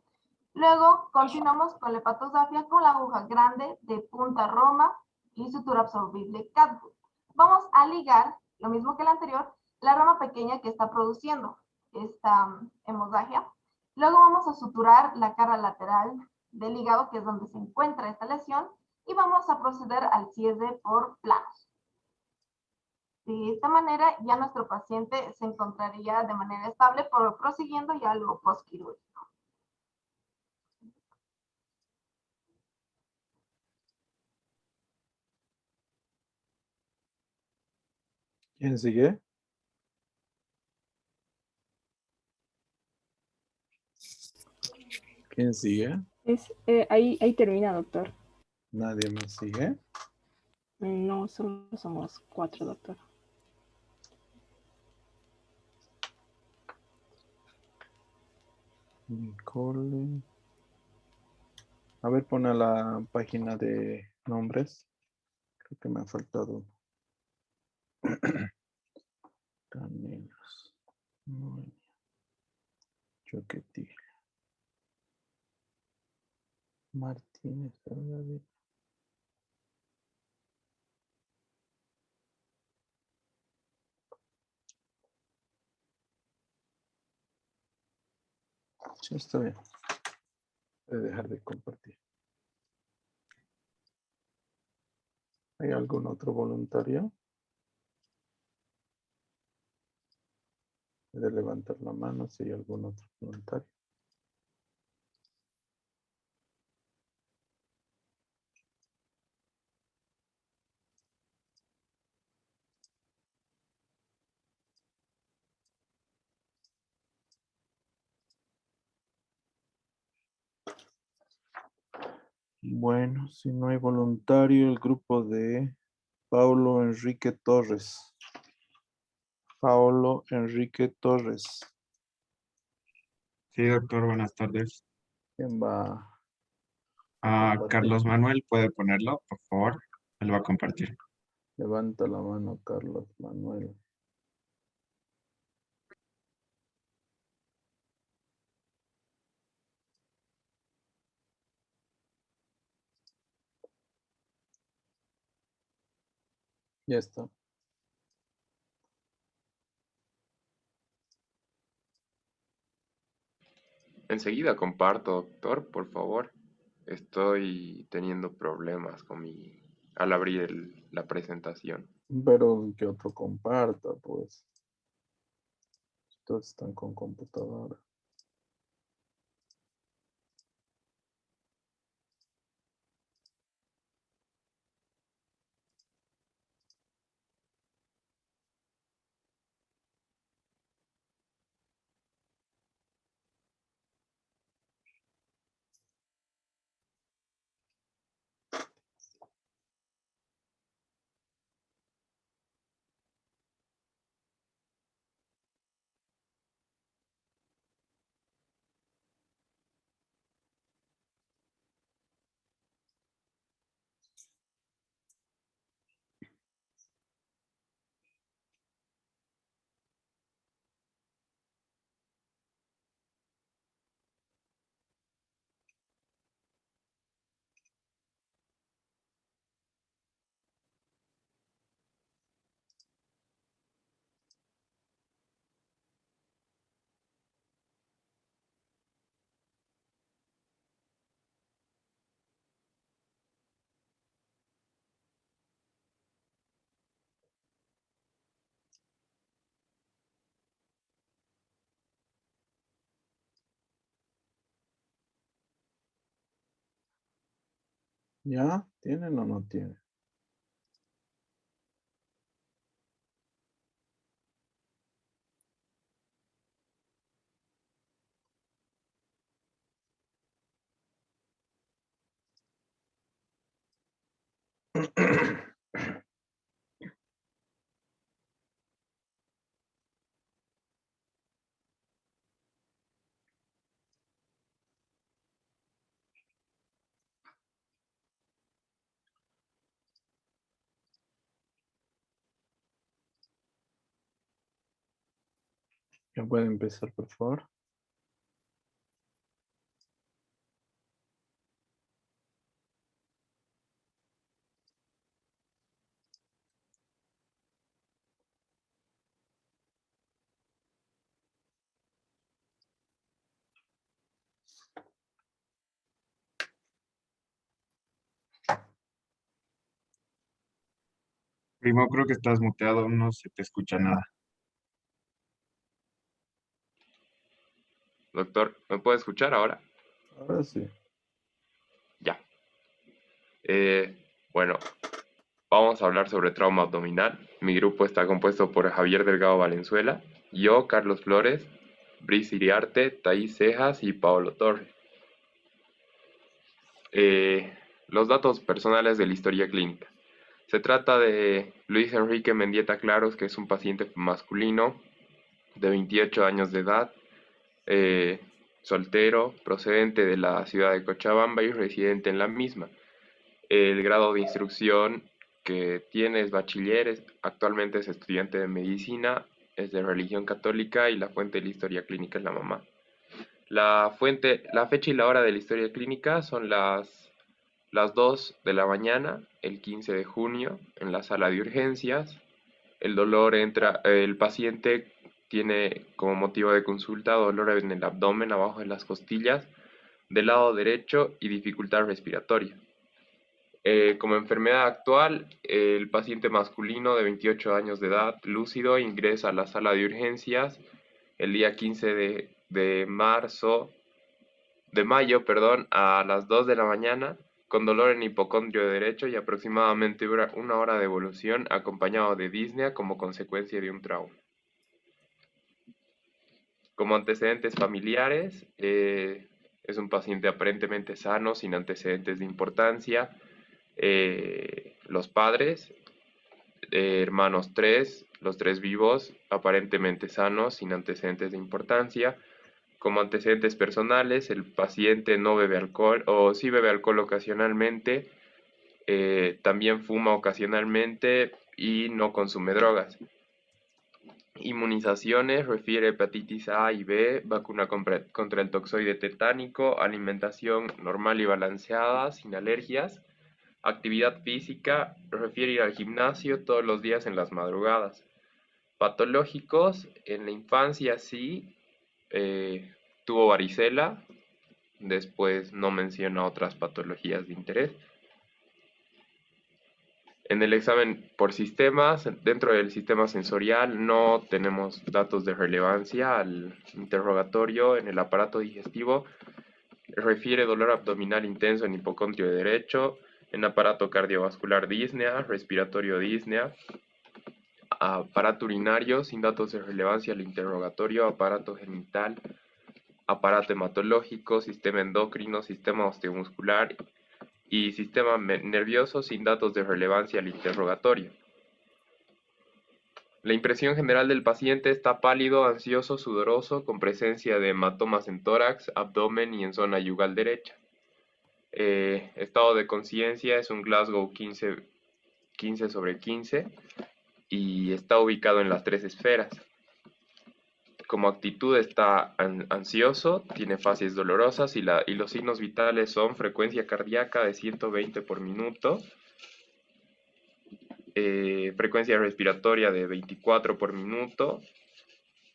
Luego continuamos con la hepatosafia con la aguja grande de punta roma y sutura absorbible Catwood. Vamos a ligar, lo mismo que la anterior, la rama pequeña que está produciendo esta hemorragia. Luego vamos a suturar la cara lateral del hígado, que es donde se encuentra esta lesión, y vamos a proceder al cierre por planos. De esta manera ya nuestro paciente se encontraría de manera estable, prosiguiendo ya lo postquirúrgico. ¿Quién sigue? ¿Quién sigue? Ahí termina, doctor. ¿Nadie más sigue? No, solo somos 4, doctor. Nicole. A ver, pon a la página de nombres. Creo que me ha faltado. Canelos. Choquetil. Martínez. Sí, está bien. Voy a dejar de compartir. ¿Hay algún otro voluntario? Puede levantar la mano si hay algún otro voluntario. Bueno, si no hay voluntario, el grupo de Paulo Enrique Torres. Paulo Enrique Torres. Sí, doctor, buenas tardes. ¿Quién va? Carlos Manuel, ¿puede ponerlo, por favor? Él va a compartir. Levanta la mano, Carlos Manuel. Ya está. Enseguida comparto, doctor, por favor. Estoy teniendo problemas con al abrir la presentación. Pero que otro comparta, pues. Todos están con computadora. ¿Ya? ¿Tienen o no tienen? ¿Ya pueden empezar, por favor? Primo, creo que estás muteado, no se te escucha nada. Doctor, ¿me puede escuchar ahora? Ahora sí. Ya. Bueno, vamos a hablar sobre trauma abdominal. Mi grupo está compuesto por Javier Delgado Valenzuela, yo, Carlos Flores, Brice Iriarte, Thais Cejas y Paolo Torres. Los datos personales de la historia clínica. Se trata de Luis Enrique Mendieta Claros, que es un paciente masculino de 28 años de edad, eh, soltero, procedente de la ciudad de Cochabamba y residente en la misma. El grado de instrucción que tiene es bachiller, actualmente es estudiante de medicina, es de religión católica y la fuente de la historia clínica es la mamá. La fecha y la hora de la historia clínica son las 2 de la mañana, el 15 de junio, en la sala de urgencias. El paciente tiene como motivo de consulta dolor en el abdomen, abajo de las costillas, del lado derecho y dificultad respiratoria. Como enfermedad actual, el paciente masculino de 28 años de edad, lúcido, ingresa a la sala de urgencias el día 15 de mayo, a las 2 de la mañana, con dolor en hipocondrio derecho y aproximadamente una hora de evolución, acompañado de disnea como consecuencia de un trauma. Como antecedentes familiares, es un paciente aparentemente sano, sin antecedentes de importancia. Los padres, hermanos 3, los 3 vivos, aparentemente sanos, sin antecedentes de importancia. Como antecedentes personales, el paciente no bebe alcohol o sí bebe alcohol ocasionalmente, también fuma ocasionalmente y no consume drogas. Inmunizaciones, refiere hepatitis A y B, vacuna contra el toxoide tetánico, alimentación normal y balanceada, sin alergias. Actividad física, refiere ir al gimnasio todos los días en las madrugadas. Patológicos, en la infancia sí, tuvo varicela, después no menciona otras patologías de interés. En el examen por sistemas, dentro del sistema sensorial no tenemos datos de relevancia al interrogatorio. En el aparato digestivo refiere dolor abdominal intenso en hipocondrio derecho, en aparato cardiovascular disnea, respiratorio disnea, aparato urinario sin datos de relevancia al interrogatorio, aparato genital, aparato hematológico, sistema endocrino, sistema osteomuscular y sistema nervioso sin datos de relevancia al interrogatorio. La impresión general del paciente está pálido, ansioso, sudoroso, con presencia de hematomas en tórax, abdomen y en zona yugal derecha. Estado de conciencia es un Glasgow 15/15 y está ubicado en las 3 esferas. Como actitud está ansioso, tiene fases dolorosas y los signos vitales son frecuencia cardíaca de 120 por minuto, frecuencia respiratoria de 24 por minuto,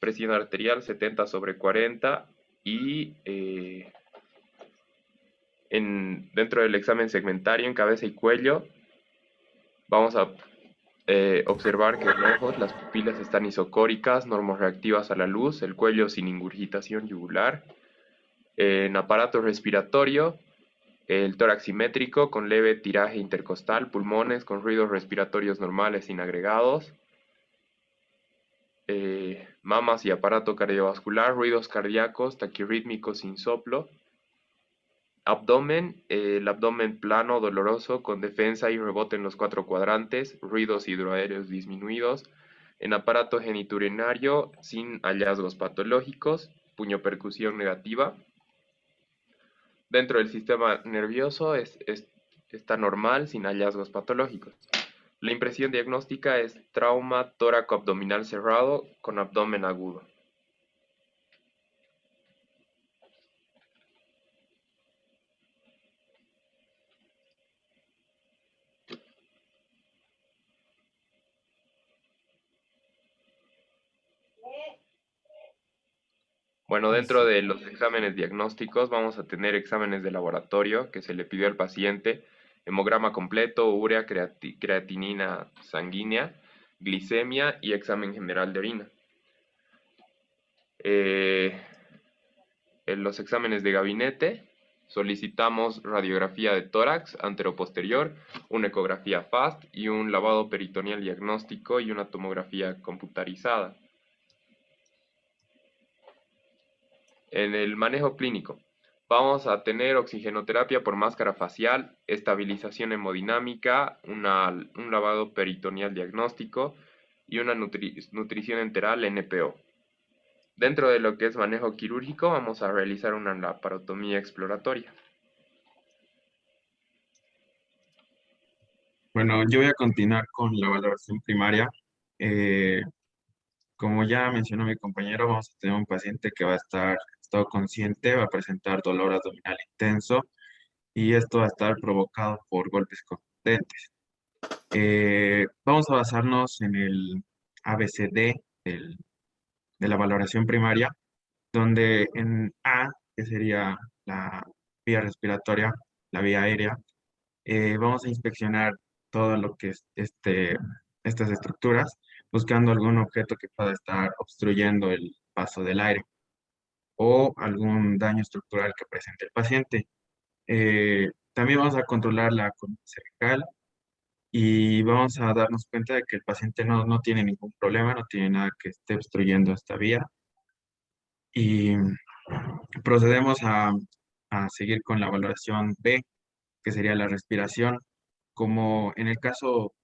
presión arterial 70/40 y dentro del examen segmentario en cabeza y cuello vamos a observar que en ojos las pupilas están isocóricas, normorreactivas a la luz, el cuello sin ingurgitación yugular. En aparato respiratorio, el tórax simétrico con leve tiraje intercostal, pulmones con ruidos respiratorios normales sin agregados. Mamas y aparato cardiovascular, ruidos cardíacos, taquirrítmicos sin soplo. Abdomen, el abdomen plano, doloroso, con defensa y rebote en los 4 cuadrantes, ruidos hidroaéreos disminuidos. En aparato geniturinario, sin hallazgos patológicos, puñopercusión negativa. Dentro del sistema nervioso está normal, sin hallazgos patológicos. La impresión diagnóstica es trauma tóraco-abdominal cerrado con abdomen agudo. Bueno, dentro de los exámenes diagnósticos vamos a tener exámenes de laboratorio que se le pidió al paciente, hemograma completo, urea, creatinina sanguínea, glicemia y examen general de orina. En los exámenes de gabinete solicitamos radiografía de tórax anteroposterior, una ecografía FAST y un lavado peritoneal diagnóstico y una tomografía computarizada. En el manejo clínico, vamos a tener oxigenoterapia por máscara facial, estabilización hemodinámica, un lavado peritoneal diagnóstico y una nutrición enteral NPO. Dentro de lo que es manejo quirúrgico, vamos a realizar una laparotomía exploratoria. Bueno, yo voy a continuar con la valoración primaria. Como ya mencionó mi compañero, vamos a tener un paciente que va a estar en estado consciente, va a presentar dolor abdominal intenso y esto va a estar provocado por golpes contundentes. Vamos a basarnos en el ABCD de la valoración primaria, donde en A, que sería la vía respiratoria, la vía aérea, vamos a inspeccionar todo lo que es estas estructuras, buscando algún objeto que pueda estar obstruyendo el paso del aire o algún daño estructural que presente el paciente. También vamos a controlar la columna cervical y vamos a darnos cuenta de que el paciente no tiene ningún problema, no tiene nada que esté obstruyendo esta vía. Y procedemos a seguir con la valoración B, que sería la respiración. Como en el caso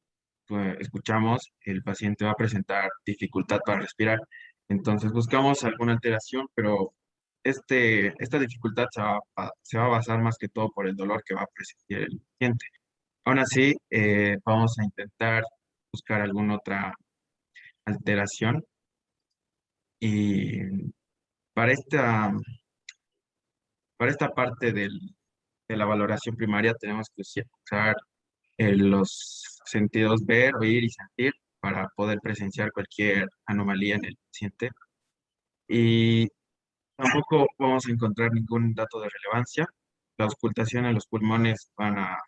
escuchamos, el paciente va a presentar dificultad para respirar. Entonces buscamos alguna alteración, pero esta dificultad se va a basar más que todo por el dolor que va a presentar el paciente. Aún así, vamos a intentar buscar alguna otra alteración y para esta parte de la valoración primaria tenemos que usar los sentidos ver, oír y sentir para poder presenciar cualquier anomalía en el paciente. Y tampoco vamos a encontrar ningún dato de relevancia. La auscultación en los pulmones van a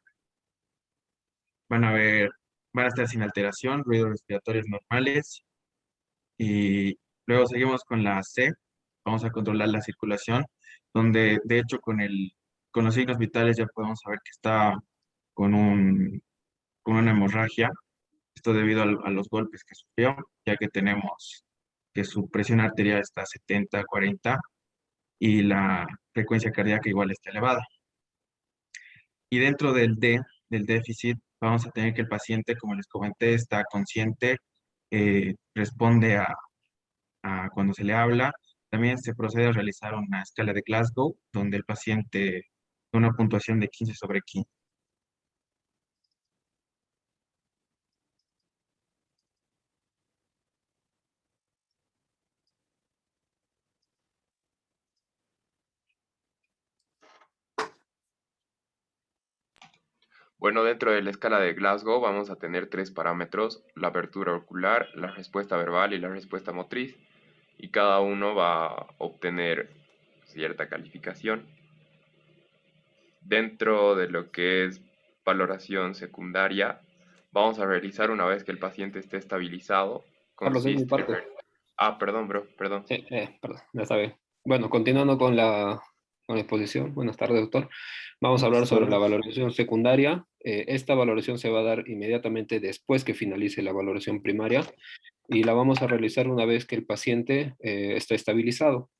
ver van a estar sin alteración, ruidos respiratorios normales. Y luego seguimos con la C, vamos a controlar la circulación, donde de hecho con los signos vitales ya podemos saber que está con con una hemorragia, esto debido a los golpes que sufrió, ya que tenemos que su presión arterial está a 70-40 y la frecuencia cardíaca igual está elevada. Y dentro del D, del déficit, vamos a tener que el paciente, como les comenté, está consciente, responde a cuando se le habla. También se procede a realizar una escala de Glasgow, donde el paciente tiene una puntuación de 15/15. Bueno, dentro de la escala de Glasgow vamos a tener tres parámetros: la apertura ocular, la respuesta verbal y la respuesta motriz, y cada uno va a obtener cierta calificación. Dentro de lo que es valoración secundaria, vamos a realizar una vez que el paciente esté estabilizado, Carlos, es mi consiste... parte. Perdón, bro, perdón. Sí, perdón, ya está bien. Bueno, continuando con con la exposición. Buenas tardes, doctor. Vamos a hablar sobre la valoración secundaria. Esta valoración se va a dar inmediatamente después que finalice la valoración primaria y la vamos a realizar una vez que el paciente está estabilizado.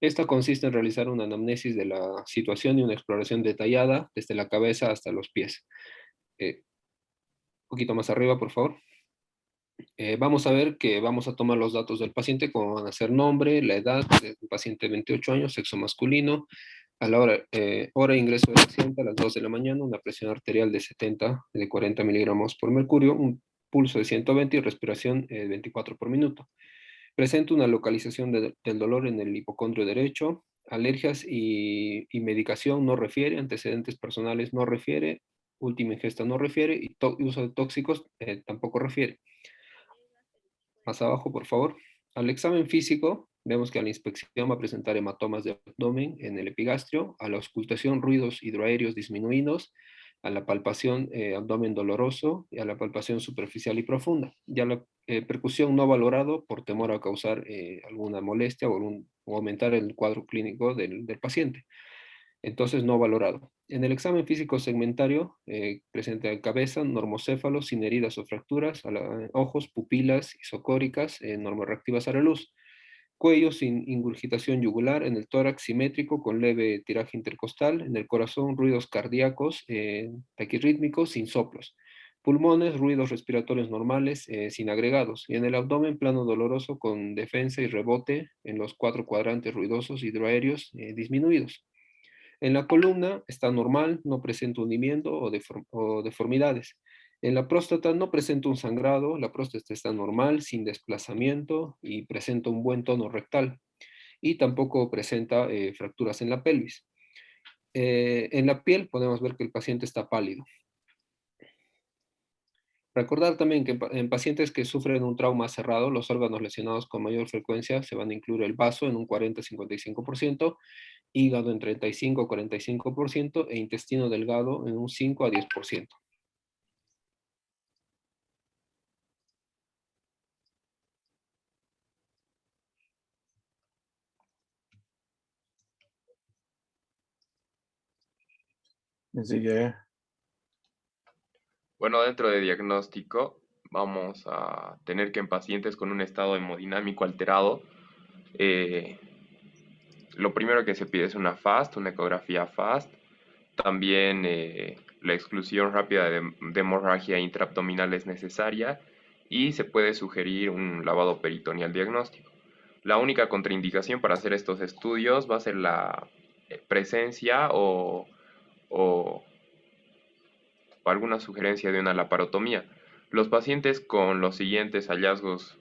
Esta consiste en realizar una anamnesis de la situación y una exploración detallada desde la cabeza hasta los pies. Un poquito más arriba, por favor. Vamos a ver que vamos a tomar los datos del paciente, como van a ser nombre, la edad del paciente, 28 años, sexo masculino, a la hora de ingreso del paciente a las 2 de la mañana, una presión arterial de 40 miligramos por mercurio, un pulso de 120 y respiración 24 por minuto. Presenta una localización del dolor en el hipocondrio derecho, alergias y medicación no refiere, antecedentes personales no refiere, última ingesta no refiere y uso de tóxicos tampoco refiere. Más abajo, por favor. Al examen físico, vemos que a la inspección va a presentar hematomas de abdomen en el epigastrio, a la auscultación ruidos hidroaéreos disminuidos, a la palpación abdomen doloroso y a la palpación superficial y profunda. Ya la percusión no valorado por temor a causar alguna molestia o aumentar el cuadro clínico del paciente. Entonces no valorado. En el examen físico segmentario presenta cabeza, normocéfalo, sin heridas o fracturas, ojos, pupilas isocóricas, normorreactivas a la luz. Cuello sin ingurgitación yugular, en el tórax simétrico con leve tiraje intercostal, en el corazón ruidos cardíacos, taquirrítmicos, sin soplos. Pulmones, ruidos respiratorios normales, sin agregados. Y en el abdomen, plano doloroso con defensa y rebote en los 4 cuadrantes ruidosos hidroaéreos disminuidos. En la columna está normal, no presenta hundimiento o deformidades. En la próstata no presenta un sangrado, la próstata está normal, sin desplazamiento y presenta un buen tono rectal. Y tampoco presenta fracturas en la pelvis. En la piel podemos ver que el paciente está pálido. Recordar también que en pacientes que sufren un trauma cerrado, los órganos lesionados con mayor frecuencia se van a incluir el vaso en un 40-55%, hígado en 35-45% e intestino delgado en un 5-10%. Sigue. Bueno, dentro de diagnóstico vamos a tener que en pacientes con un estado hemodinámico alterado, lo primero que se pide es una FAST, una ecografía FAST, también la exclusión rápida de hemorragia intraabdominal es necesaria y se puede sugerir un lavado peritoneal diagnóstico. La única contraindicación para hacer estos estudios va a ser la presencia o alguna sugerencia de una laparotomía. Los pacientes con los siguientes hallazgos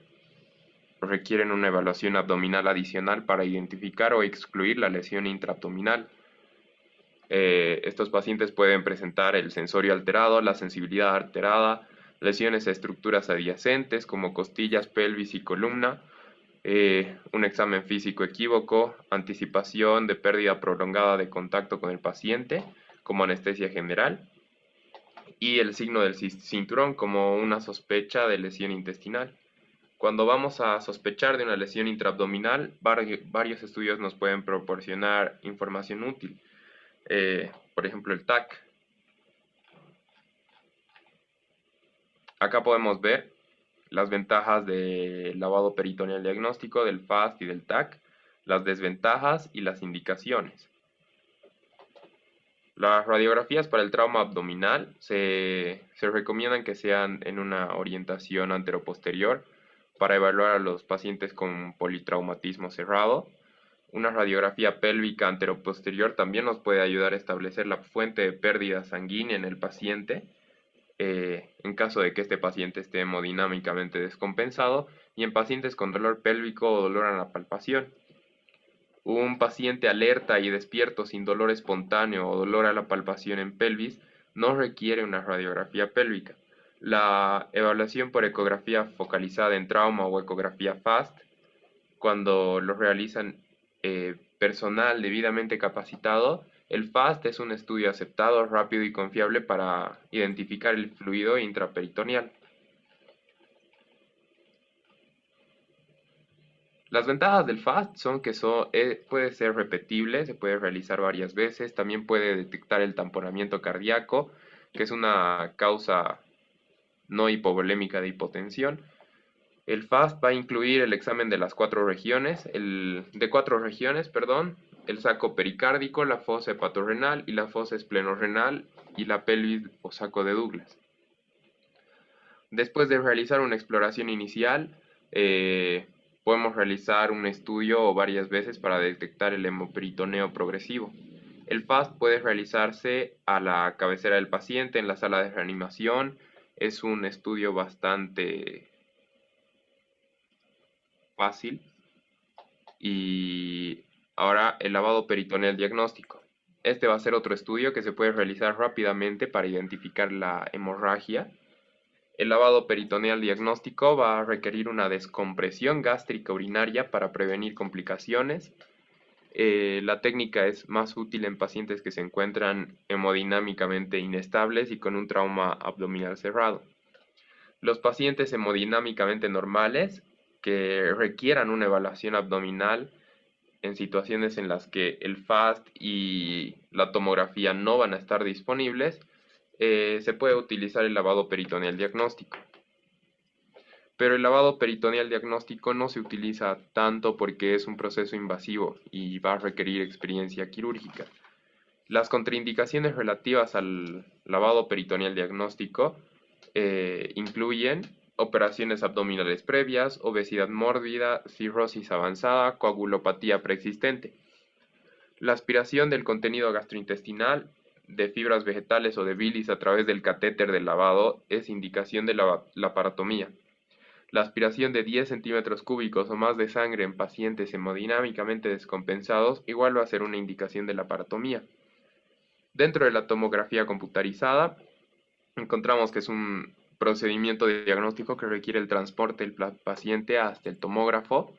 requieren una evaluación abdominal adicional para identificar o excluir la lesión intraabdominal. Estos pacientes pueden presentar el sensorio alterado, la sensibilidad alterada, lesiones a estructuras adyacentes como costillas, pelvis y columna, un examen físico equívoco, anticipación de pérdida prolongada de contacto con el paciente como anestesia general y el signo del cinturón como una sospecha de lesión intestinal. Cuando vamos a sospechar de una lesión intraabdominal, varios estudios nos pueden proporcionar información útil. Por ejemplo, el TAC. Acá podemos ver las ventajas del lavado peritoneal diagnóstico, del FAST y del TAC, las desventajas y las indicaciones. Las radiografías para el trauma abdominal se recomiendan que sean en una orientación anteroposterior para evaluar a los pacientes con politraumatismo cerrado. Una radiografía pélvica anteroposterior también nos puede ayudar a establecer la fuente de pérdida sanguínea en el paciente, en caso de que este paciente esté hemodinámicamente descompensado, y en pacientes con dolor pélvico o dolor a la palpación. Un paciente alerta y despierto sin dolor espontáneo o dolor a la palpación en pelvis no requiere una radiografía pélvica. La evaluación por ecografía focalizada en trauma o ecografía FAST, cuando lo realizan personal debidamente capacitado, el FAST es un estudio aceptado, rápido y confiable para identificar el fluido intraperitoneal. Las ventajas del FAST son que puede ser repetible, se puede realizar varias veces, también puede detectar el tamponamiento cardíaco, que es una causa no hipovolémica de hipotensión. El FAST va a incluir el examen de las cuatro regiones, el saco pericárdico, la fosa hepatorrenal y la fosa esplenorrenal y la pelvis o saco de Douglas. Después de realizar una exploración inicial, podemos realizar un estudio o varias veces para detectar el hemoperitoneo progresivo. El FAST puede realizarse a la cabecera del paciente en la sala de reanimación. Es un estudio bastante fácil. Y ahora el lavado peritoneal diagnóstico. Este va a ser otro estudio que se puede realizar rápidamente para identificar la hemorragia. El lavado peritoneal diagnóstico va a requerir una descompresión gástrica urinaria para prevenir complicaciones. La técnica es más útil en pacientes que se encuentran hemodinámicamente inestables y con un trauma abdominal cerrado. Los pacientes hemodinámicamente normales que requieran una evaluación abdominal en situaciones en las que el FAST y la tomografía no van a estar disponibles, se puede utilizar el lavado peritoneal diagnóstico. Pero el lavado peritoneal diagnóstico no se utiliza tanto porque es un proceso invasivo y va a requerir experiencia quirúrgica. Las contraindicaciones relativas al lavado peritoneal diagnóstico incluyen operaciones abdominales previas, obesidad mórbida, cirrosis avanzada, coagulopatía preexistente. La aspiración del contenido gastrointestinal, de fibras vegetales o de bilis a través del catéter del lavado es indicación de la laparotomía. La aspiración de 10 centímetros cúbicos o más de sangre en pacientes hemodinámicamente descompensados igual va a ser una indicación de laparotomía. Dentro de la tomografía computarizada, encontramos que es un procedimiento de diagnóstico que requiere el transporte del paciente hasta el tomógrafo.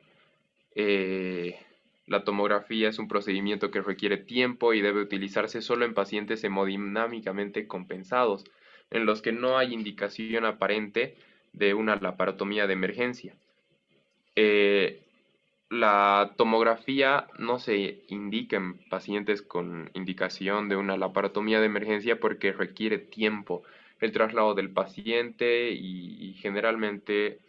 La tomografía es un procedimiento que requiere tiempo y debe utilizarse solo en pacientes hemodinámicamente compensados, en los que no hay indicación aparente de una laparotomía de emergencia. La tomografía no se indica en pacientes con indicación de una laparotomía de emergencia porque requiere tiempo el traslado del paciente y generalmente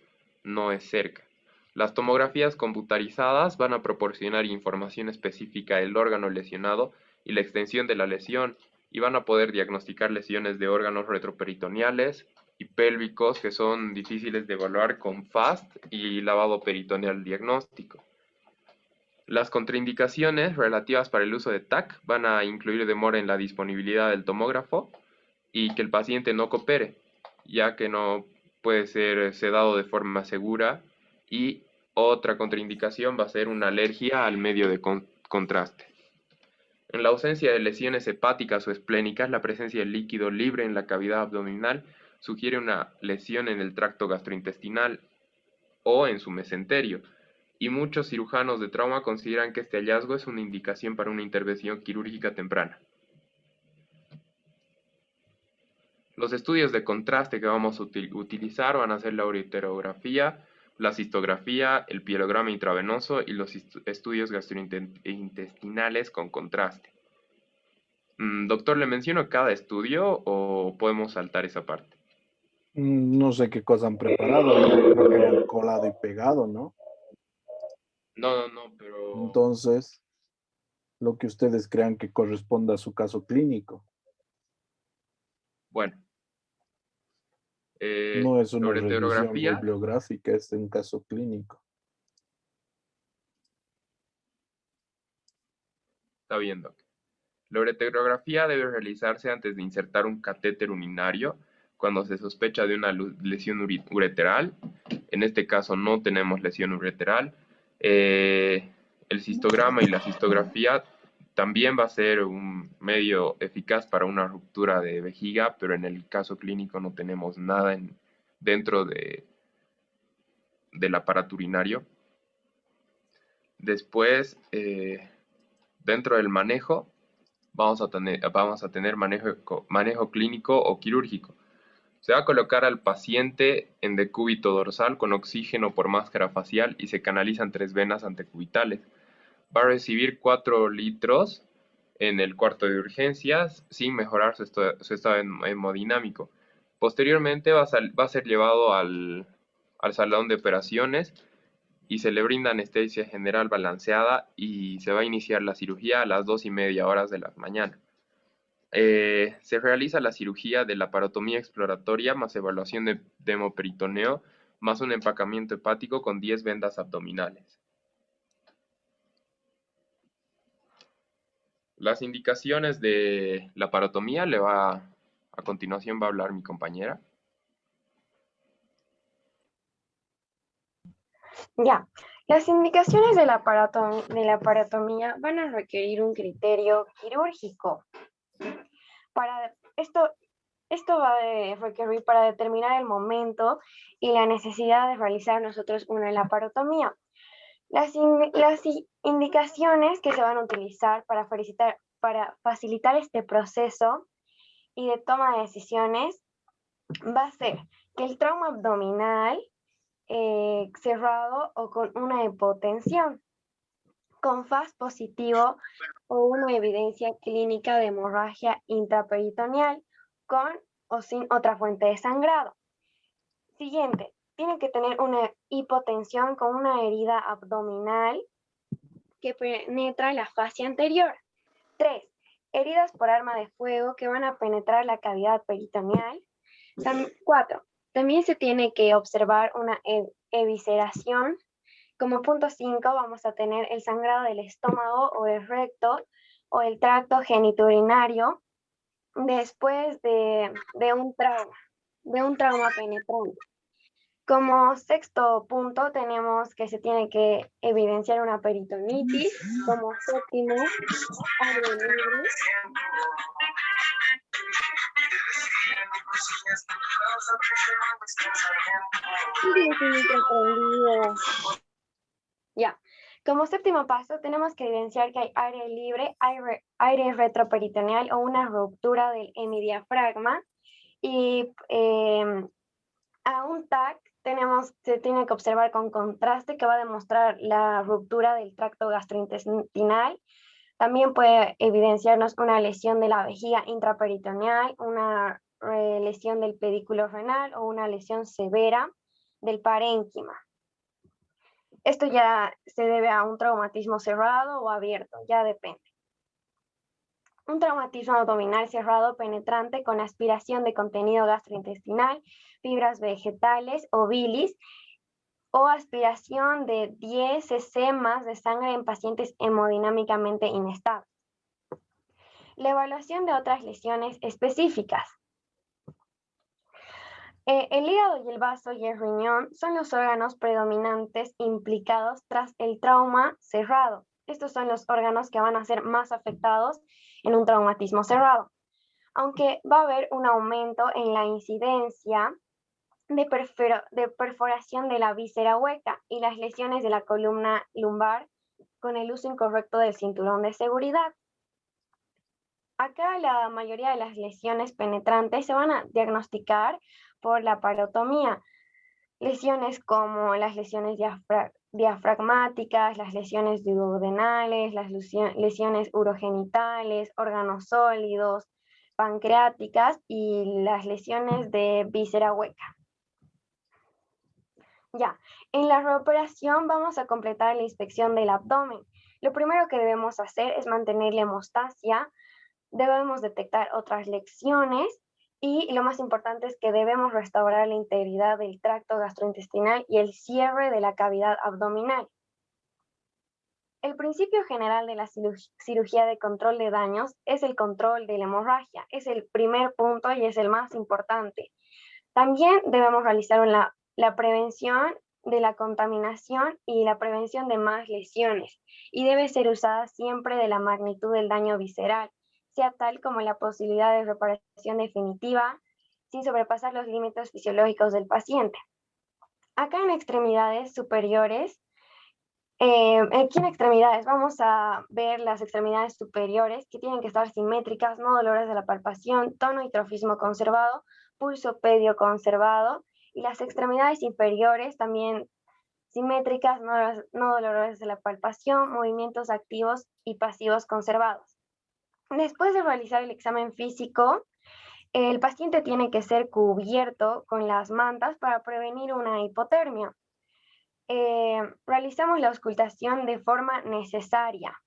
no es cerca. Las tomografías computarizadas van a proporcionar información específica del órgano lesionado y la extensión de la lesión y van a poder diagnosticar lesiones de órganos retroperitoneales y pélvicos que son difíciles de evaluar con FAST y lavado peritoneal diagnóstico. Las contraindicaciones relativas para el uso de TAC van a incluir demora en la disponibilidad del tomógrafo y que el paciente no coopere, ya que no puede ser sedado de forma segura, y otra contraindicación va a ser una alergia al medio de contraste. En la ausencia de lesiones hepáticas o esplénicas, la presencia de líquido libre en la cavidad abdominal sugiere una lesión en el tracto gastrointestinal o en su mesenterio, y muchos cirujanos de trauma consideran que este hallazgo es una indicación para una intervención quirúrgica temprana. Los estudios de contraste que vamos a utilizar van a ser la ureterografía, la cistografía, el pielograma intravenoso y los estudios gastrointestinales con contraste. Doctor, ¿le menciono cada estudio o podemos saltar esa parte? No sé qué cosa han preparado, yo creo que hayan colado y pegado, ¿no? No, pero... Entonces, lo que ustedes crean que corresponda a su caso clínico. Bueno. No es la una revisión ureterografía... bibliográfica, es un caso clínico. Está bien, Doc. La ureterografía debe realizarse antes de insertar un catéter urinario cuando se sospecha de una lesión ureteral. En este caso no tenemos lesión ureteral. El cistograma y la cistografía también va a ser un medio eficaz para una ruptura de vejiga, pero en el caso clínico no tenemos nada dentro del aparato urinario. Después, dentro del manejo, vamos a tener manejo clínico o quirúrgico. Se va a colocar al paciente en decúbito dorsal con oxígeno por máscara facial y se canalizan 3 venas antecubitales. Va a recibir 4 litros en el cuarto de urgencias sin mejorar su estado hemodinámico. Posteriormente va a ser llevado al salón de operaciones y se le brinda anestesia general balanceada y se va a iniciar la cirugía a las 2:30 de la mañana. Se realiza la cirugía de la laparotomía exploratoria más evaluación de demoperitoneo más un empacamiento hepático con 10 vendas abdominales. Las indicaciones de la laparotomía a continuación va a hablar mi compañera. Ya, las indicaciones de la laparotomía van a requerir un criterio quirúrgico. Para esto va a requerir para determinar el momento y la necesidad de realizar nosotros una laparotomía. Las indicaciones que se van a utilizar para facilitar este proceso y de toma de decisiones va a ser que el trauma abdominal cerrado o con una hipotensión, con FAS positivo o una evidencia clínica de hemorragia intraperitoneal con o sin otra fuente de sangrado. Siguiente, tiene que tener una hipotensión con una herida abdominal que penetra la fascia anterior. 3. Heridas por arma de fuego que van a penetrar la cavidad peritoneal. 4. También se tiene que observar una evisceración. Como punto 5 vamos a tener el sangrado del estómago o el recto o el tracto genitourinario después de un trauma penetrante. Como sexto punto tenemos que se tiene que evidenciar una peritonitis. Como séptimo, aire libre. Ya. Como séptimo paso, tenemos que evidenciar que hay aire libre, aire retroperitoneal o una ruptura del hemidiafragma. Y a un TAC se tiene que observar con contraste que va a demostrar la ruptura del tracto gastrointestinal. También puede evidenciarnos una lesión de la vejiga intraperitoneal, una lesión del pedículo renal o una lesión severa del parénquima. Esto ya se debe a un traumatismo cerrado o abierto, ya depende. Un traumatismo abdominal cerrado penetrante con aspiración de contenido gastrointestinal, fibras vegetales o bilis, o aspiración de 10 cc más de sangre en pacientes hemodinámicamente inestables. La evaluación de otras lesiones específicas. El hígado y el vaso y el riñón son los órganos predominantes implicados tras el trauma cerrado. Estos son los órganos que van a ser más afectados en un traumatismo cerrado. Aunque va a haber un aumento en la incidencia de perforación de la víscera hueca y las lesiones de la columna lumbar con el uso incorrecto del cinturón de seguridad. Acá la mayoría de las lesiones penetrantes se van a diagnosticar por la parotomía. Lesiones como las lesiones diafragmáticas, las lesiones duodenales, las lesiones urogenitales, órganos sólidos, pancreáticas y las lesiones de víscera hueca. Ya, en la reoperación vamos a completar la inspección del abdomen. Lo primero que debemos hacer es mantener la hemostasia, debemos detectar otras lesiones y lo más importante es que debemos restaurar la integridad del tracto gastrointestinal y el cierre de la cavidad abdominal. El principio general de la cirugía de control de daños es el control de la hemorragia. Es el primer punto y es el más importante. También debemos realizar la prevención de la contaminación y la prevención de más lesiones. Y debe ser usada siempre de la magnitud del daño visceral, sea tal como la posibilidad de reparación definitiva sin sobrepasar los límites fisiológicos del paciente. Acá en extremidades superiores, aquí en extremidades vamos a ver las extremidades superiores que tienen que estar simétricas, no dolores de la palpación, tono y trofismo conservado, pulso pedio conservado, y las extremidades inferiores también simétricas, no dolores de la palpación, movimientos activos y pasivos conservados. Después de realizar el examen físico, el paciente tiene que ser cubierto con las mantas para prevenir una hipotermia. Realizamos la auscultación de forma necesaria,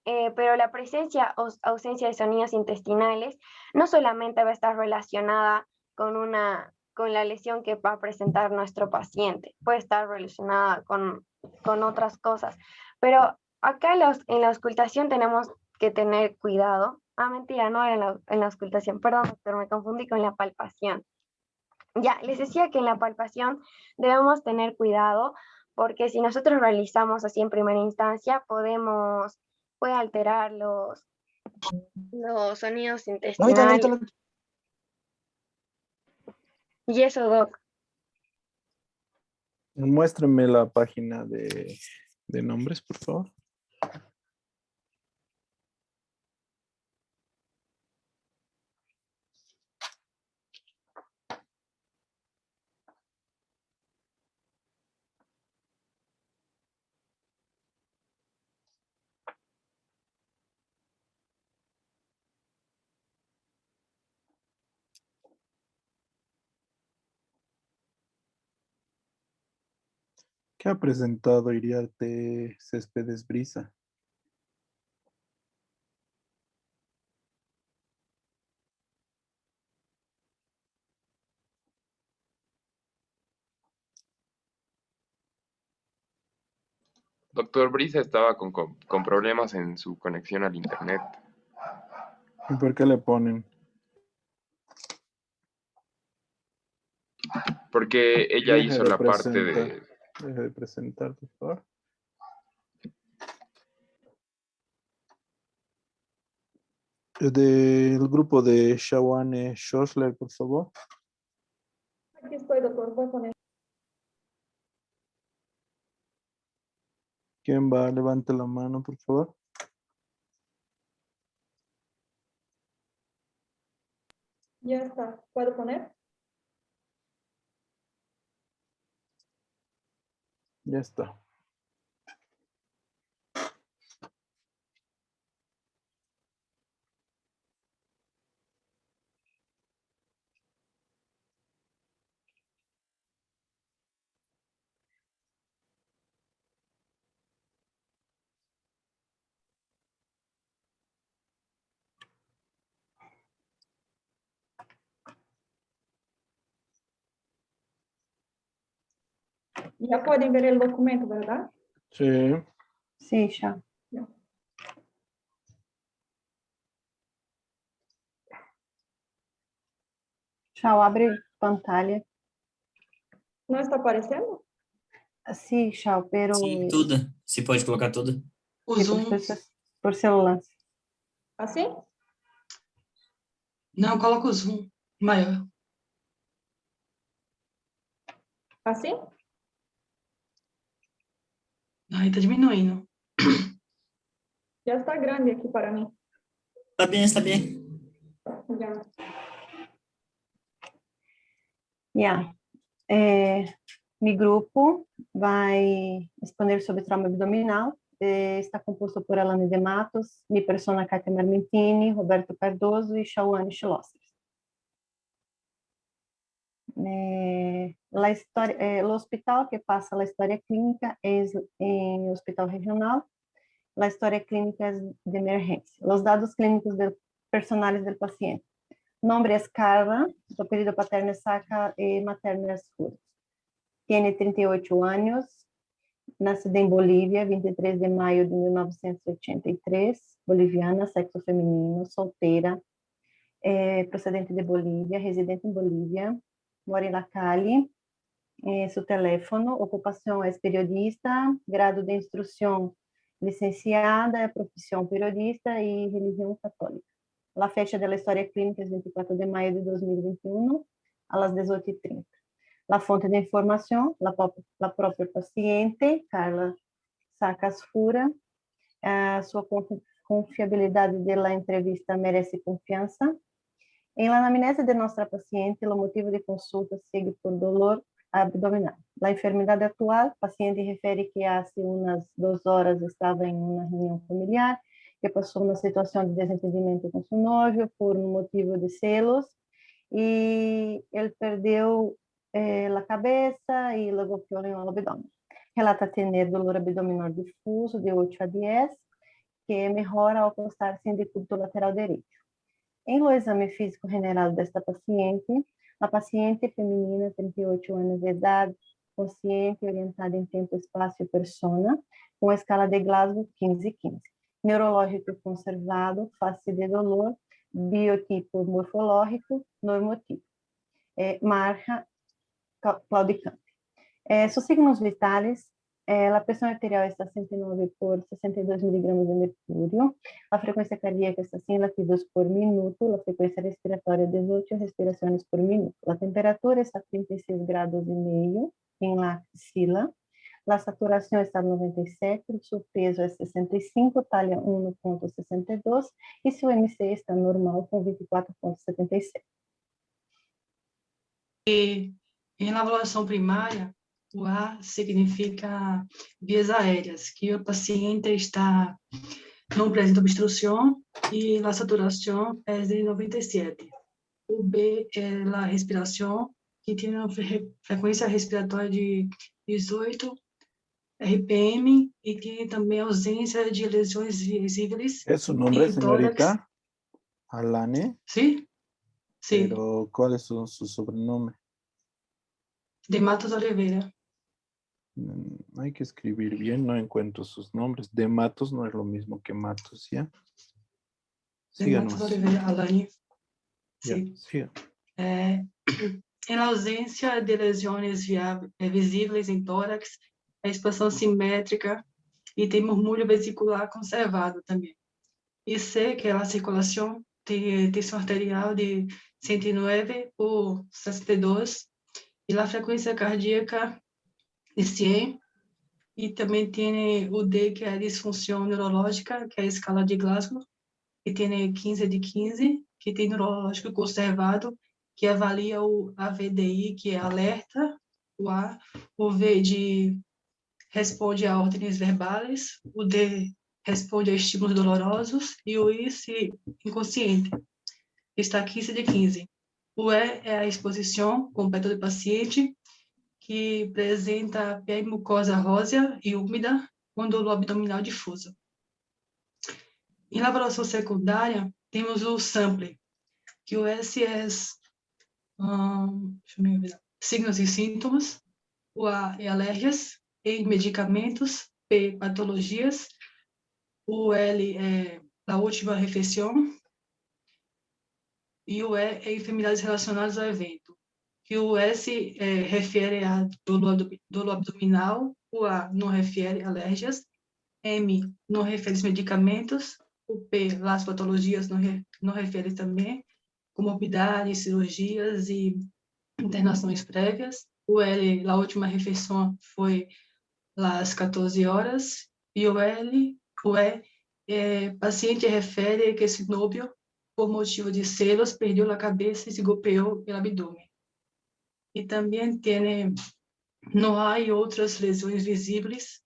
pero la presencia o ausencia de sonidos intestinales no solamente va a estar relacionada con la lesión que va a presentar nuestro paciente, puede estar relacionada con otras cosas, pero acá en la auscultación tenemos que tener cuidado. Mentira, no era en la auscultación, perdón, doctor, me confundí con la palpación. Ya, les decía que en la palpación debemos tener cuidado porque si nosotros realizamos así en primera instancia, puede alterar los sonidos intestinales. Y eso, doc. Muéstrenme la página de nombres, por favor. ¿Qué ha presentado Iriarte Céspedes Brisa? Doctor Brisa estaba con problemas en su conexión al internet. ¿Y por qué le ponen? Porque ella hizo la parte de... Deje de presentar, por favor. Del grupo de Shawane Schossler, por favor. Aquí estoy, doctor. Voy a poner. ¿Quién va? Levante la mano, por favor. Ya está. ¿Puedo poner? Ya está. Ya pueden ver el documento, ¿verdad? Sí. Sí, ya. Ya. Tchau, abre pantalla. ¿No está apareciendo? Sim, tchau, pero... Sim, tudo. Se pode colocar tudo. O Zoom. Por celular. ¿Así? Não, coloca o zoom maior. ¿Así? Aí tá diminuindo. Ya está grande aquí para mí. Está bien, está bien. Yeah. Mi grupo vai responder sobre trauma abdominal. Está composto por Alane de Matos, mi persona Cátia Marmentini, Roberto Cardoso e Chauane Schlosser. O hospital que passa a história clínica é em hospital regional. A história clínica é de emergência. Os dados clínicos personales do paciente. Nombre es Carla, su apellido paterno es Saca y materno es Judas. Tiene 38 años, nacida en Bolivia, 23 de mayo de 1983, boliviana, sexo femenino, soltera, procedente de Bolívia, residente en Bolívia, mora en la Cali, su teléfono, ocupación es periodista, grado de instrucción licenciada, profesión periodista y religión católica. La fecha de la historia clínica es 24 de mayo de 2021, a las 18:30. La fonte de información, la propia paciente, Carla Sacas Fura. Su confiabilidad de la entrevista merece confianza. En la anamnese de nuestra paciente, el motivo de consulta sigue por dolor abdominal. La enfermedad actual, paciente refiere que hace unas 2 horas estaba en una reunión familiar, que passou uma situação de desentendimento com seu noivo por um motivo de celos e ele perdeu a cabeça e lo golpeou em abdômen. Relata ter dolor abdominal difuso de 8 a 10, que melhora ao acostar-se em decúbito lateral direito. Em o exame físico general desta paciente, a paciente feminina, 38 anos de idade, consciente, orientada em tempo, espaço e persona, com a escala de Glasgow 15-15. Neurológico conservado, face de dolor, biotipo morfológico, normotipo. Marca claudicante. Sus signos vitales, a pressão arterial está 109 por 62 miligramas de mercúrio, a frequência cardíaca está 100 latidos por minuto, a frequência respiratória 18 respirações por minuto. A temperatura está 36 grados e meio em la axila. A saturação está 97, seu peso é 65, talha 1,62 e seu MC está normal com 24,77. E em avaliação primária, o A significa vias aéreas, que o paciente não apresenta obstrução e a saturação é de 97. O B é a respiração, que tem uma frequência respiratória de 18 RPM y tiene también ausencia de lesiones visibles. ¿Es su nombre, señorita? Alane. Sí, sí. Pero, ¿cuál es su sobrenombre? De Matos Oliveira. Hay que escribir bien, no encuentro sus nombres. De Matos no es lo mismo que Matos, ¿ya? De Matos Oliveira, Alane. Sí. Siga. En la ausencia de lesiones visíveis em tórax, a expansão simétrica e tem murmúrio vesicular conservado também. E C, que é a circulação, tem tensão arterial de 109 por 62 e a frequência cardíaca de 100. E também tem o D, que é a disfunção neurológica, que é a escala de Glasgow, que tem 15 de 15, que tem neurológico conservado, que avalia o AVDI, que é alerta, o A, o V de responde a ordens verbais, o D responde a estímulos dolorosos e o I se inconsciente, está 15 de 15. O E é a exposição completa do paciente, que apresenta pele mucosa rósea e úmida com dor abdominal difuso. Em avaliação secundária, temos o sample, que o S é signos e sintomas, o A é alergias, E medicamentos, P patologias, o L é a última refeição e o E é enfermidades relacionadas ao evento. Que o S refere a dor abdominal, o A não refere a alergias, M não refere aos medicamentos, o P, as patologias não refere também, comorbidades, cirurgias e internações prévias. O L, a última refeição foi às 14 horas, e o E Paciente refere que esse núcleo, por motivo de celos, perdeu a cabeça e se golpeou pelo abdômen. E também não há outras lesões visíveis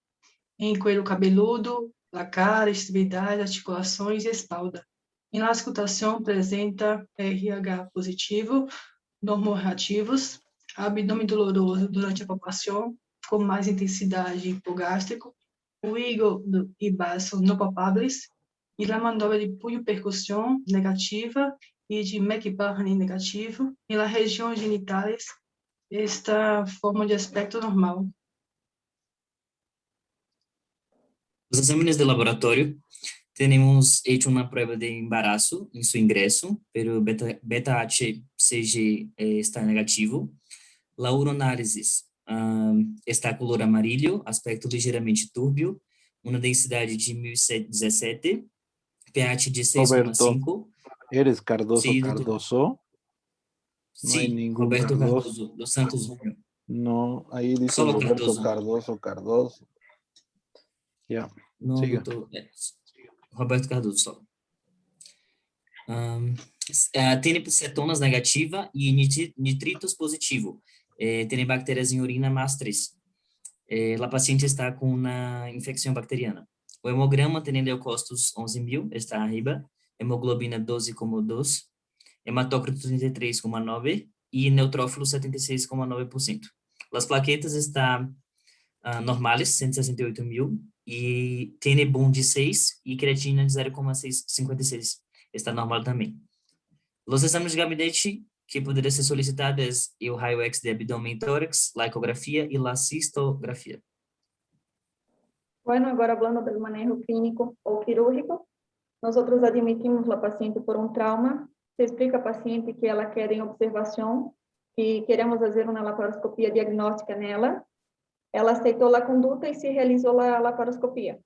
em coelho cabeludo, na cara, extremidades, articulações e espalda. E na auscultação apresenta RH positivo, normoreativos, abdômen doloroso durante a palpação, com mais intensidade hipogástrico, o hígado e baço não palpáveis, e a manobra de punho-percussão negativa e de McBurney negativo, e na região genitales, esta forma de aspecto normal. Los exámenes de laboratorio, tenemos hecho una prueba de embarazo en su ingreso, pero beta-HCG está negativo. La uroanálisis está color amarillo, aspecto ligeiramente túrbio, una densidade de 1017, pH de Roberto, 6,5. ¿eres Cardoso Sí, doctor. Cardoso? No hay Sí, ningún Roberto Cardoso. Cardoso, dos Santos Junior. No, ahí dice Solo Roberto Cardoso. Cardoso. Ya, No, siga. doctor, Roberto Cardoso só. Tem cetonas negativa e nitritos positivo. Tem bactérias em urina MAS3. A paciente está com uma infecção bacteriana. O hemograma tem leucócitos 11.000, está arriba. Hemoglobina 12,2. Hematócrito 33,9 e neutrófilo 76,9%. As plaquetas estão normais, 168.000, e TN-BUM de 6 e creatina de 0,56. Está normal também. Os exames de gabinete que poderiam ser solicitados é o raio-X de abdômen e tórax, la ecografia e la cistografia. Bueno, agora hablando del manejo clínico o quirúrgico, nosotros admitimos la paciente por un trauma, se explica a paciente que ela quer em observação, que queremos fazer uma laparoscopia diagnóstica nela, ela aceitou a conduta e se realizou a laparoscopia.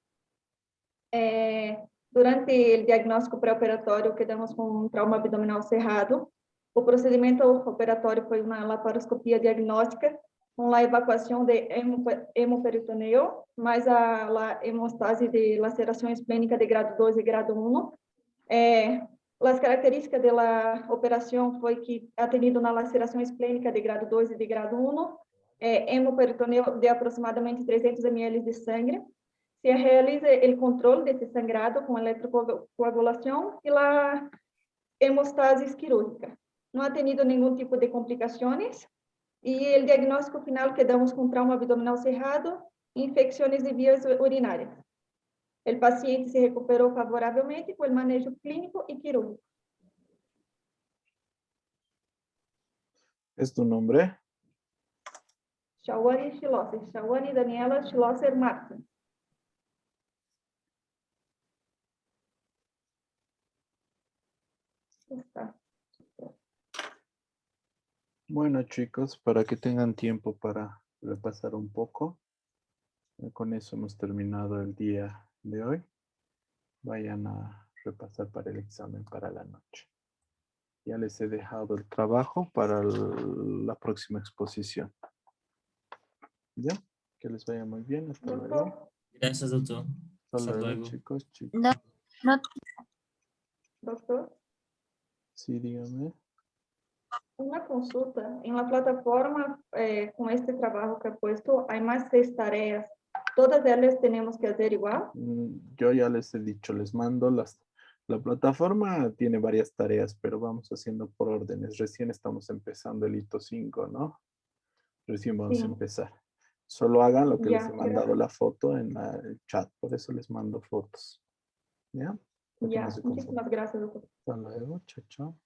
Durante o diagnóstico pré-operatório, quedamos com um trauma abdominal cerrado. O procedimento operatório foi uma laparoscopia diagnóstica com a evacuação de hemoperitoneo, mais a hemostase de laceração esplênica de grado 2 e grado 1. As características da operação foi que atendido na laceração esplênica de grado 2 e de grado 1, hemoperitoneo de aproximadamente 300 ml de sangue. Se realiza o controle desse sangrado com eletrocoagulação e a hemostase quirúrgica. Não ha tenido nenhum tipo de complicações e o diagnóstico final que damos com trauma abdominal cerrado e infecções de vias urinárias. O paciente se recuperou favoravelmente com o manejo clínico e quirúrgico. ¿Es tu nombre? Shawane Schlosser, Shawane Daniela Schlosser Martin. Está. Bueno, chicos, para que tengan tiempo para repasar un poco, con eso hemos terminado el día de hoy. Vayan a repasar para el examen para la noche. Ya les he dejado el trabajo para la próxima exposición. ¿Ya? Que les vaya muy bien. Hasta luego. Gracias, doctor. Hasta luego, chicos. Doctor, Sí, dígame. una consulta. En la plataforma, con este trabajo que he puesto, hay más 6 tareas. ¿Todas ellas tenemos que hacer igual? Yo ya les he dicho, les mando la plataforma tiene varias tareas, pero vamos haciendo por órdenes. Recién estamos empezando el hito 5, ¿no? Recién vamos a empezar. Solo hagan lo que les he mandado la foto en el chat, por eso les mando fotos. ¿Ya? Ya, muchísimas gracias, doctor. Hasta luego, chao, chao.